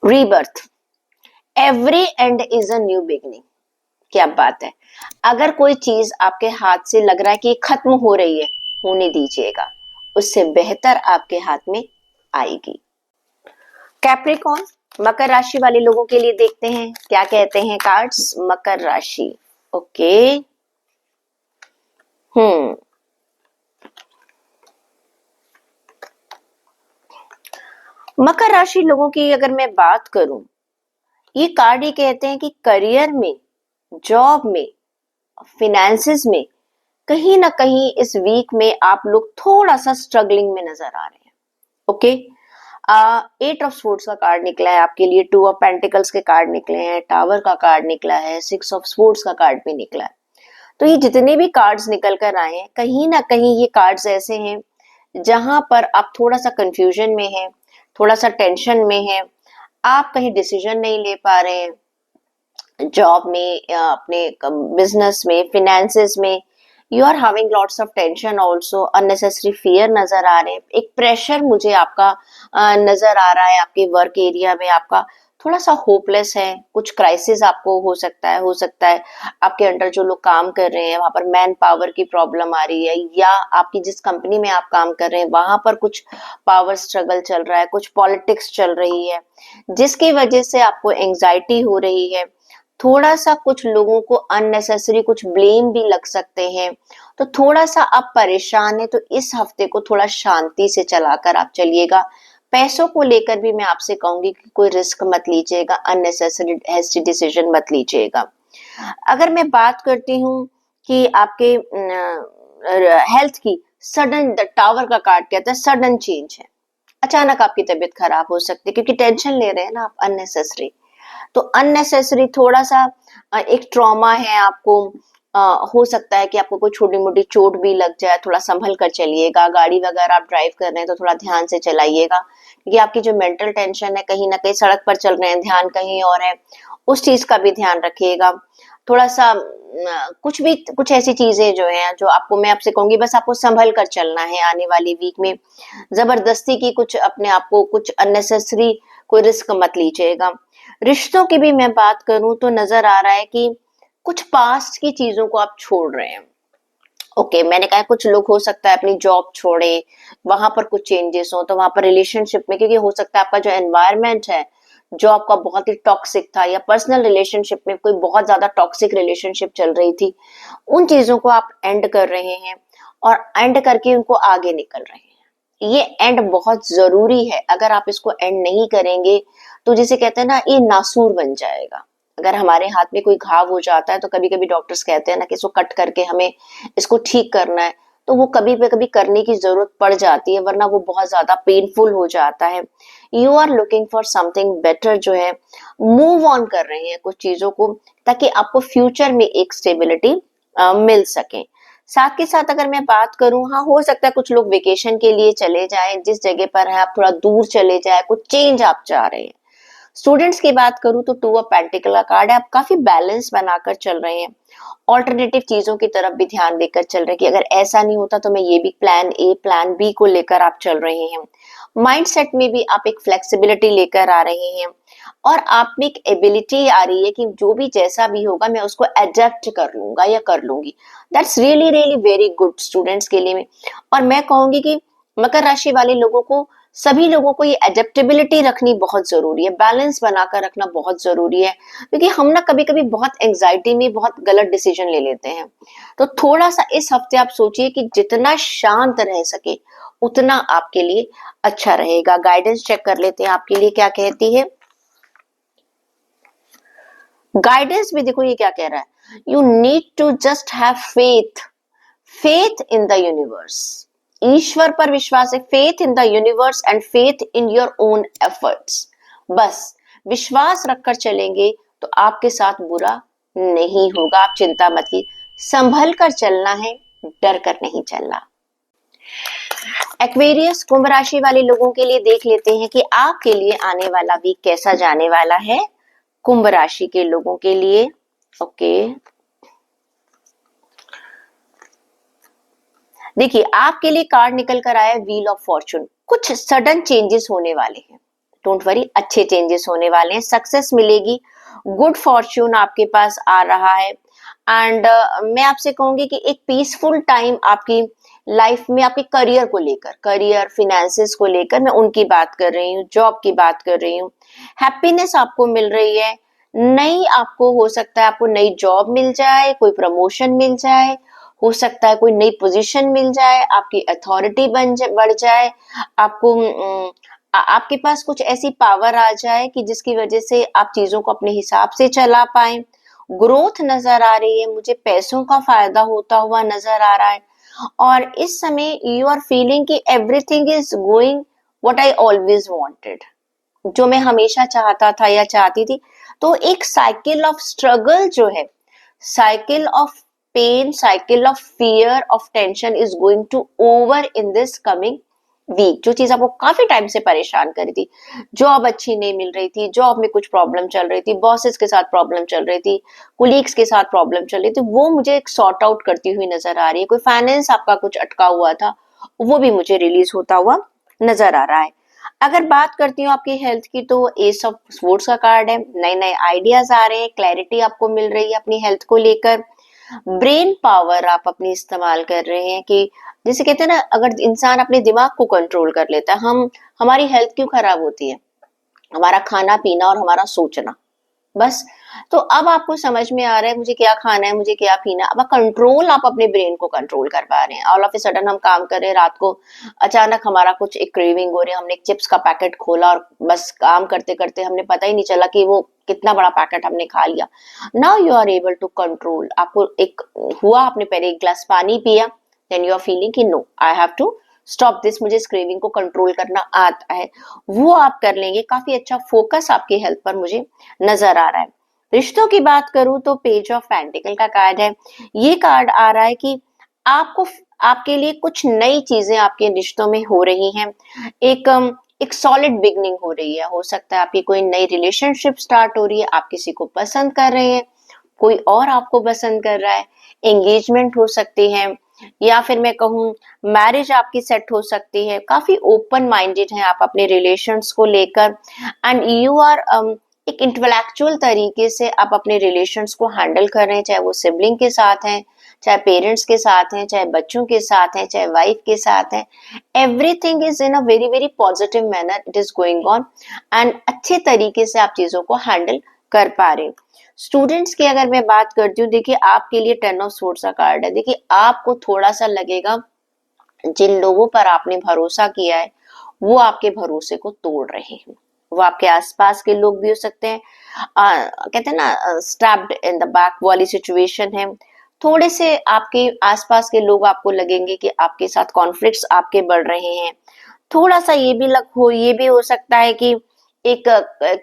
Rebirth, every and is a new beginning. क्या बात है, अगर कोई चीज आपके हाथ से लग रहा है कि खत्म हो रही है, होने दीजिएगा, उससे बेहतर आपके हाथ में आएगी। कैप्रिकॉर्न, मकर राशि वाले लोगों के लिए देखते हैं क्या कहते हैं कार्ड्स। मकर राशि, ओके, मकर राशि लोगों की अगर मैं बात करूं, ये कार्ड ये कहते हैं कि करियर में, जॉब में, फिनेंसेस में कहीं ना कहीं इस वीक में आप लोग थोड़ा सा स्ट्रगलिंग में नजर आ रहे हैं। ओके, 8 ऑफ स्पोर्ट्स का कार्ड निकला है आपके लिए, 2 ऑफ पेंटिकल्स के कार्ड निकले हैं, टावर का कार्ड निकला है, 6 ऑफ स्पोर्ट्स का कार्ड भी निकला है। तो ये जितने भी कार्ड्स निकल कर आए हैं, कहीं ना कहीं ये कार्ड्स ऐसे हैं जहां पर आप थोड़ा सा कंफ्यूजन में हैं, थोड़ा सा टेंशन में हैं, आप कहीं डिसीजन नहीं ले पा रहे हैं, जॉब में, अपने बिजनेस में, फिनेंसेस में, you are having lots of tension also, unnecessary fear नजर आ रहे हैं, एक प्रेशर मुझे आपका नजर आ रहा है, आपके वर्क एरिया में आपका थोड़ा सा होपलेस है, कुछ क्राइसिस आपको हो सकता है आपके अंडर जो लोग काम कर रहे हैं वहां पर मैन पावर की प्रॉब्लम आ रही है, या आपकी जिस कंपनी में आप काम कर रहे हैं वहां पर कुछ पावर स्ट्रगल चल रहा है, कुछ पॉलिटिक्स चल रही है, जिसकी वजह से आपको एंजाइटी हो रही है। थोड़ा सा कुछ लोगों को अननेसेसरी कुछ ब्लेम भी लग सकते हैं, तो थोड़ा सा आप परेशान है, तो इस हफ्ते को थोड़ा शांति से चलाकर आप चलिएगा। पैसों को लेकर भी मैं आपसे कहूंगी कि कोई रिस्क मत लीजिएगा, अननेसेसरी हैस्टी डिसीजन मत लीजिएगा। अगर मैं बात करती हूँ कि आपके हेल्थ की, सडन, द टावर का कार्ड कहता है सडन चेंज है, अचानक आपकी तबीयत खराब हो सकती है क्योंकि टेंशन ले रहे हैं ना आप अननेसेसरी। तो अननेसेसरी थोड़ा सा एक ट्रॉमा है आपको, हो सकता है कि आपको कोई छोटी मोटी चोट भी लग जाए, थोड़ा संभल कर चलिएगा। गाड़ी वगैरह आप ड्राइव कर रहे हैं तो थोड़ा ध्यान से चलाइएगा, क्योंकि आपकी जो मेंटल टेंशन है, कहीं ना कहीं सड़क पर चल रहे हैं, ध्यान कहीं और है, उस चीज का भी ध्यान रखिएगा। थोड़ा सा कुछ ऐसी चीजें जो है जो आपको, मैं आपसे कहूंगी बस आपको संभल कर चलना है आने वाली वीक में। जबरदस्ती की कुछ अपने आप को कुछ अननेसेसरी कोई रिस्क मत लीजिएगा। रिश्तों की भी मैं बात करूं तो नजर आ रहा है कि कुछ पास्ट की चीजों को आप छोड़ रहे हैं। ओके, मैंने कहा कुछ लोग हो सकता है अपनी जॉब छोड़े, वहां पर कुछ चेंजेस हो, तो वहां पर रिलेशनशिप में, क्योंकि हो सकता है आपका जो एनवायरनमेंट है जॉब का बहुत ही टॉक्सिक था, या पर्सनल रिलेशनशिप में कोई बहुत ज्यादा टॉक्सिक रिलेशनशिप चल रही थी, उन चीजों को आप एंड कर रहे हैं और एंड करके उनको आगे निकल रहे हैं। ये एंड बहुत जरूरी है, अगर आप इसको एंड नहीं करेंगे तो जिसे कहते हैं ना, ये नासूर बन जाएगा। अगर हमारे हाथ में कोई घाव हो जाता है तो कभी कभी डॉक्टर्स कहते हैं ना कि इसको कट करके हमें इसको ठीक करना है, तो वो कभी पे कभी करने की जरूरत पड़ जाती है, वरना वो बहुत ज्यादा पेनफुल हो जाता है। You are looking for something better, जो है मूव ऑन कर रहे हैं कुछ चीजों को, ताकि आपको फ्यूचर में एक स्टेबिलिटी मिल सके। साथ के साथ अगर मैं बात करूं, हाँ हो सकता है कुछ लोग वेकेशन के लिए चले जाएं, जिस जगह पर है आप थोड़ा दूर चले जाए, कुछ चेंज आप चाह रहे हैं। स्टूडेंट्स की बात करूं तो टू ऑफ पेंटिकल का कार्ड है, आप काफी बैलेंस बनाकर चल रहे हैं, ऑल्टरनेटिव चीजों की तरफ भी ध्यान देकर चल रहे हैं कि अगर ऐसा नहीं होता तो मैं ये भी प्लान ए प्लान बी को लेकर आप चल रहे हैं। माइंडसेट में भी आप एक फ्लेक्सिबिलिटी लेकर आ रहे हैं और आप में एक एबिलिटी आ रही है कि जो भी जैसा भी होगा मैं उसको एडेप्ट कर लूंगा या कर लूंगी। That's really really very good students के लिए। और मैं कहूंगी कि मकर राशि वाले लोगों को, सभी लोगों को ये एडेप्टेबिलिटी रखनी बहुत जरूरी है, बैलेंस बनाकर रखना बहुत जरूरी है, क्योंकि हम ना कभी कभी बहुत एंजाइटी में बहुत गलत डिसीजन ले लेते हैं। तो थोड़ा सा इस हफ्ते आप सोचिए कि जितना शांत रह सके उतना आपके लिए अच्छा रहेगा। गाइडेंस चेक कर लेते हैं आपके लिए क्या कहती है। गाइडेंस भी देखो ये क्या कह रहा है, you need to just have faith in the universe. ईश्वर पर विश्वास है, faith in the universe and faith in your own efforts. बस विश्वास रखकर चलेंगे तो आपके साथ बुरा नहीं होगा, आप चिंता मत कीजिए। संभल कर चलना है, डर कर नहीं चलना। एक्वेरियस कुंभ राशि वाले लोगों के लिए देख लेते हैं कि आपके लिए आने वाला वीक कैसा जाने वाला है कुंभ राशि के लोगों के लिए। ओके, देखिए आपके लिए कार्ड निकल कर आया व्हील ऑफ फॉर्चून। कुछ सडन चेंजेस होने वाले हैं, डोंट वरी, अच्छे चेंजेस होने वाले हैं, सक्सेस मिलेगी, गुड फॉर्चून आपके पास आ रहा है। एंड मैं आपसे कहूंगी कि एक पीसफुल टाइम आपकी लाइफ में, आपके करियर को लेकर, करियर फिनेंसेस को लेकर मैं उनकी बात कर रही हूँ, जॉब की बात कर रही हूँ। हैप्पीनेस आपको मिल रही है, नई आपको हो सकता है आपको नई जॉब मिल जाए, कोई प्रमोशन मिल जाए, हो सकता है कोई नई पोजीशन मिल जाए, आपकी अथॉरिटी बढ़ जाए, आपको आपके पास कुछ ऐसी पावर आ जाए कि जिसकी वजह से आप चीजों को अपने हिसाब से चला पाए। ग्रोथ नजर आ रही है मुझे, पैसों का फायदा होता हुआ नजर आ रहा है। और इस समय यू आर फीलिंग कि everything is going what I always wanted, जो मैं हमेशा चाहता था या चाहती थी। तो एक साइकिल ऑफ स्ट्रगल जो है, cycle of pain, cycle of fear, of tension is going to over in this coming week. जो चीज आपको काफी टाइम से परेशान कर रही थी, जॉब अच्छी नहीं मिल रही थी, जॉब में कुछ प्रॉब्लम चल रही थी, बॉसेस के साथ प्रॉब्लम चल रही थी, कुलीग्स के साथ प्रॉब्लम चल रही थी, वो मुझे एक सॉर्ट आउट करती हुई नजर आ रही है। कोई फाइनेंस आपका कुछ अटका हुआ था, वो भी मुझे रिलीज होता हुआ नजर आ रहा है। अगर बात करती हूँ आपकी हेल्थ की तो एस ऑफ स्पोर्ट्स का कार्ड है, नए नए आइडियाज आ रहे हैं, क्लैरिटी आपको मिल रही है अपनी हेल्थ को लेकर, ब्रेन पावर आप अपनी इस्तेमाल कर रहे हैं कि जैसे कहते हैं ना, अगर इंसान अपने दिमाग को कंट्रोल कर लेता है, हम हमारी हेल्थ क्यों खराब होती है, हमारा खाना पीना और हमारा सोचना, बस। तो अब आपको समझ में आ रहा है मुझे क्या खाना है, मुझे क्या पीना, अब कंट्रोल, आप अपने ब्रेन को कंट्रोल कर पा रहे हैं। ऑल ऑफ ए सडन हम काम कर रहे हैं, रात को अचानक हमारा कुछ एक क्रेविंग हो रही है, हमने एक चिप्स का पैकेट खोला और बस काम करते करते हमने पता ही नहीं चला कि वो कितना बड़ा पैकेट हमने खा लिया। Now you are able to control, आपको एक हुआ, आपने पहले एक ग्लास पानी पिया, देन यू आर फीलिंग कि no I have to stop this, मुझे इस क्रेविंग को कंट्रोल करना आता है, वो आप कर लेंगे। काफी अच्छा फोकस आपकी हेल्थ पर मुझे नजर आ रहा है। रिश्तों की बात करूं तो पेज ऑफ पेंटिकल का कार्ड है। ये कार्ड आ रहा है कि आपको, आपके लिए कुछ नई चीजें आपके रिश्तों में हो रही हैं, एक सॉलिड बिगनिंग हो रही है। हो सकता है आपकी कोई नई रिलेशनशिप स्टार्ट हो रही है, आप किसी को पसंद कर रहे हैं, कोई और आपको पसंद कर रहा है, एंगेजमेंट हो सकती है, या फिर मैं कहूँ मैरिज आपकी सेट हो सकती है। काफी ओपन माइंडेड हैं आप अपने रिलेशंस को लेकर, एंड यू आर एक इंटेलेक्चुअल तरीके से आप अपने रिलेशंस को हैंडल कर रहे हैं, चाहे वो सिबलिंग के साथ हैं, चाहे पेरेंट्स के साथ हैं, चाहे बच्चों के साथ हैं, चाहे वाइफ के साथ हैं। Everything is in a very very positive manner, it is going on, and अच्छे तरीके से आप चीजों को हैंडल कर पा रहे हैं। स्टूडेंट्स की अगर मैं बात करती हूँ, देखिए आपके लिए 10 ऑफ सोर्ड्स का कार्ड है। देखिए आपको थोड़ा सा लगेगा जिन लोगों पर आपने भरोसा किया है वो आपके भरोसे को तोड़ रहे हैं, वो आपके आसपास के लोग भी हो सकते हैं। कहते हैं ना स्टैब्ड इन द बैक वाली सिचुएशन है। थोड़े से आपके आसपास के लोग आपको लगेंगे कि आपके साथ कॉन्फ्लिक्ट्स आपके बढ़ रहे हैं। थोड़ा सा ये भी हो सकता है कि एक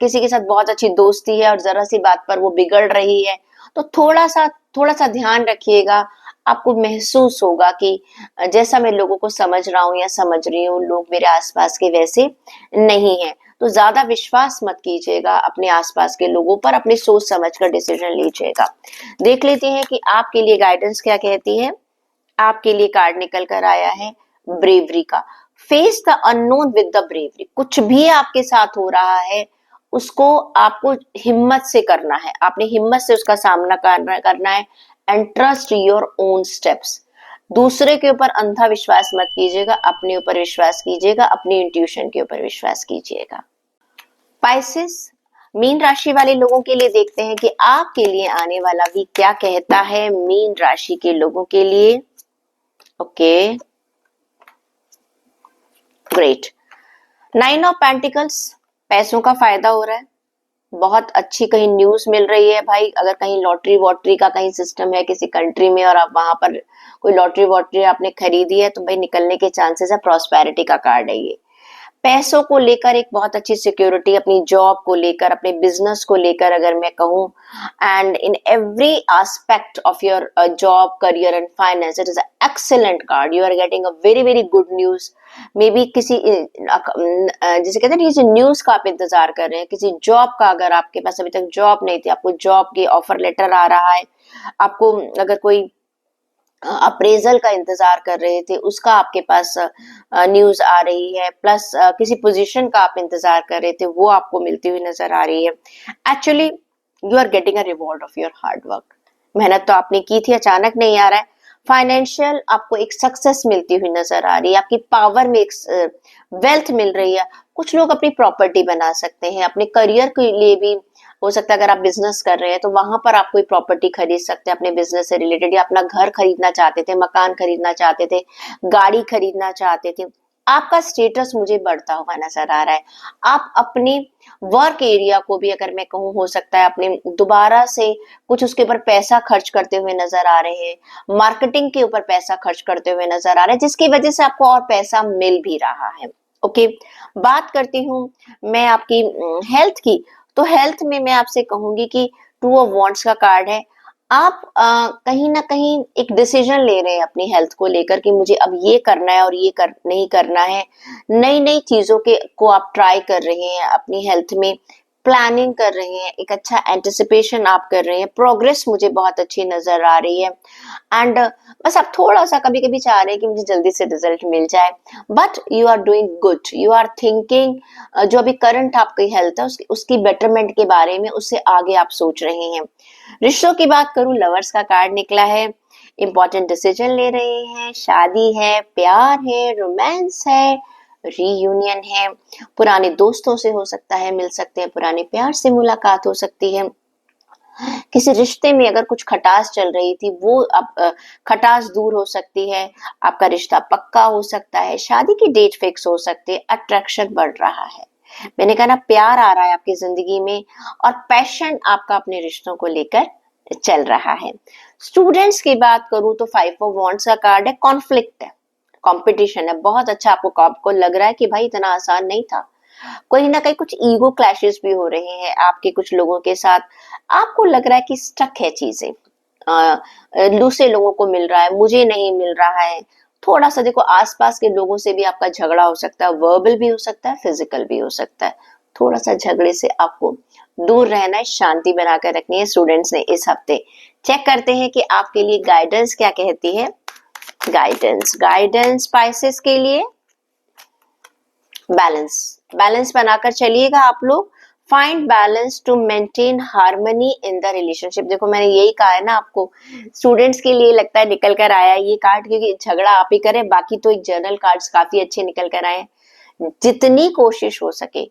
किसी के साथ बहुत अच्छी दोस्ती है और जरा सी बात पर वो बिगड़ रही है, तो थोड़ा सा ध्यान रखिएगा। आपको महसूस होगा कि जैसा मैं लोगों को समझ रहा हूँ या समझ रही हूँ, लोग मेरे आसपास के वैसे नहीं है। तो ज्यादा विश्वास मत कीजिएगा अपने आसपास के लोगों पर, अपनी सोच समझ कर डिसीजन लीजिएगा। देख लेते हैं कि आपके लिए गाइडेंस क्या कहती है। आपके लिए कार्ड निकल कर आया है ब्रेवरी का। Face the unknown with the bravery. कुछ भी आपके साथ हो रहा है उसको आपको हिम्मत से करना है, आपने हिम्मत से उसका सामना करना है। And trust your own steps. दूसरे के ऊपर अंधा विश्वास मत कीजिएगा, अपने ऊपर विश्वास कीजिएगा, अपनी इंट्यूशन के ऊपर विश्वास कीजिएगा। पाइसेस, मीन राशि वाले लोगों के लिए देखते हैं कि आपके लिए आने वाला वीक क्या कहता है मीन राशि के लोगों के लिए। Okay, great. 9 ऑफ पेंटिकल्स, पैसों का फायदा हो रहा है, बहुत अच्छी कहीं न्यूज मिल रही है भाई। अगर कहीं लॉटरी वॉटरी का कहीं सिस्टम है किसी कंट्री में और आप वहां पर कोई लॉटरी वॉटरी आपने खरीदी है तो भाई निकलने के चांसेस है। प्रॉस्पेरिटी का कार्ड है ये। पैसों को लेकर एक बहुत अच्छी सिक्योरिटी, अपनी जॉब को लेकर, अपने बिजनेस को लेकर अगर मैं कहूँ, and in every aspect of your job, career and finance, it is excellent card. You are getting a very very good news. May be किसी जिसे कहते हैं किसी न्यूज का आप इंतजार कर रहे हैं, किसी जॉब का, अगर आपके पास अभी तक जॉब नहीं थी, आपको जॉब की ऑफर लेटर आ रहा है। आपको अगर कोई अप्रेजल का इंतजार कर रहे थे उसका आपके पास न्यूज आ रही है, प्लस किसी पोजीशन का आप इंतजार कर रहे थे वो आपको मिलती हुई नजर आ रही है। Actually you are getting a reward of your hard work. मेहनत तो आपने की थी, अचानक नहीं आ रहा है। फाइनेंशियल आपको एक सक्सेस मिलती हुई नजर आ रही है, आपकी पावर में एक वेल्थ मिल रही है। कुछ लोग अपनी प्रॉपर्टी बना सकते हैं, अपने करियर के लिए भी हो सकता है। अगर आप बिजनेस कर रहे हैं तो वहां पर आप कोई प्रॉपर्टी खरीद सकते हैं अपने बिजनेस से रिलेटेड, या अपना घर खरीदना चाहते थे, मकान खरीदना चाहते थे, गाड़ी खरीदना चाहते थे। आपका स्टेटस मुझे बढ़ता हुआ नजर आ रहा है। आप अपने वर्क एरिया को भी, अगर मैं कहूँ, हो सकता है अपने दोबारा से कुछ उसके ऊपर पैसा खर्च करते हुए नजर आ रहे हैं, मार्केटिंग के ऊपर पैसा खर्च करते हुए नजर आ रहे हैं, जिसकी वजह से आपको और पैसा मिल भी रहा है। ओके, बात करती हूँ मैं आपकी हेल्थ की। तो हेल्थ में मैं आपसे कहूंगी कि 2 ऑफ वॉन्ड्स का कार्ड है। आप कहीं ना कहीं एक डिसीजन ले रहे हैं अपनी हेल्थ को लेकर कि मुझे अब ये करना है और ये नहीं करना है। नई नई चीजों के को आप ट्राई कर रहे हैं, अपनी हेल्थ में प्लानिंग कर रहे हैं, एक अच्छा एंटिसिपेशन आप कर रहे हैं। प्रोग्रेस मुझे बहुत अच्छी नजर आ रही है। एंड बस आप थोड़ा सा कभी कभी चाह रहे हैं कि मुझे जल्दी से रिजल्ट मिल जाए, but you are doing good. You are thinking जो अभी करंट आपकी हेल्थ है उसकी बेटरमेंट के बारे में, उससे आगे आप सोच रहे हैं। रिश्तों की बात करूं, लवर्स का कार्ड निकला है। इंपॉर्टेंट डिसीजन ले रहे हैं, शादी है, प्यार है, रोमांस है, रीयूनियन है। पुराने दोस्तों से हो सकता है मिल सकते हैं, पुराने प्यार से मुलाकात हो सकती है। किसी रिश्ते में अगर कुछ खटास चल रही थी वो अब खटास दूर हो सकती है। आपका रिश्ता पक्का हो सकता है, शादी की डेट फिक्स हो सकती है, अट्रैक्शन बढ़ रहा है। मैंने कहा ना, प्यार आ रहा है आपकी जिंदगी में और पैशन आपका अपने रिश्तों को लेकर चल रहा है। स्टूडेंट्स की बात करूं तो 5 ऑफ वॉन्ड्स का कार्ड है। कॉन्फ्लिक्ट है, कंपटीशन है, बहुत अच्छा। आपको लग रहा है कि भाई इतना आसान नहीं था। कहीं ना कहीं कुछ ईगो क्लैशेस भी हो रहे हैं आपके कुछ लोगों के साथ। आपको लग रहा है कि स्टक है चीजें, दूसरे लोगों को मिल रहा है, मुझे नहीं मिल रहा है। थोड़ा सा देखो, आसपास के लोगों से भी आपका झगड़ा हो सकता है, वर्बल भी हो सकता है, फिजिकल भी हो सकता है। थोड़ा सा झगड़े से आपको दूर रहना है, शांति बनाकर रखनी है स्टूडेंट्स ने इस हफ्ते। चेक करते हैं कि आपके लिए गाइडेंस क्या कहती है। गाइडेंस स्पाइसेस के लिए बैलेंस बनाकर चलिएगा आप लोग। Find balance to maintain harmony in the relationship. देखो मैंने यही कहा है ना आपको, स्टूडेंट्स के लिए लगता है निकल कर आया ये कार्ड, क्योंकि झगड़ा आप ही करें, बाकी तो एक जनरल कार्ड्स काफी अच्छे निकल कर आए। जितनी कोशिश हो सके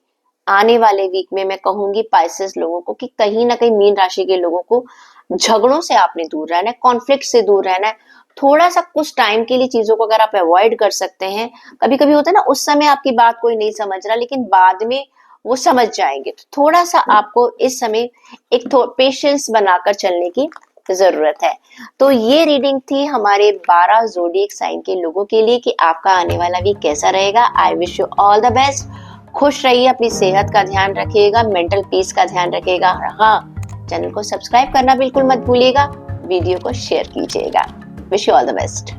आने वाले वीक में मैं कहूंगी पाइसेस लोगों को कि कहीं ना कहीं मीन राशि के लोगों को झगड़ों से आपने दूर रहना है, कॉन्फ्लिक्ट से दूर रहना है। थोड़ा सा कुछ टाइम के लिए चीजों को अगर आप अवॉइड कर सकते हैं, कभी कभी होता है ना, उस समय आपकी बात कोई नहीं समझ रहा लेकिन बाद में वो समझ जाएंगे। तो थोड़ा सा आपको इस समय एक पेशेंस बनाकर चलने की जरूरत है। तो ये रीडिंग थी हमारे 12 जोडिएक साइन के लोगों के लिए कि आपका आने वाला वीक कैसा रहेगा। I wish you all the best. खुश रहिए, अपनी सेहत का ध्यान रखिएगा, मेंटल पीस का ध्यान रखिएगा। हाँ, चैनल को सब्सक्राइब करना बिल्कुल मत भूलिएगा, वीडियो को शेयर कीजिएगा। Wish you all the best.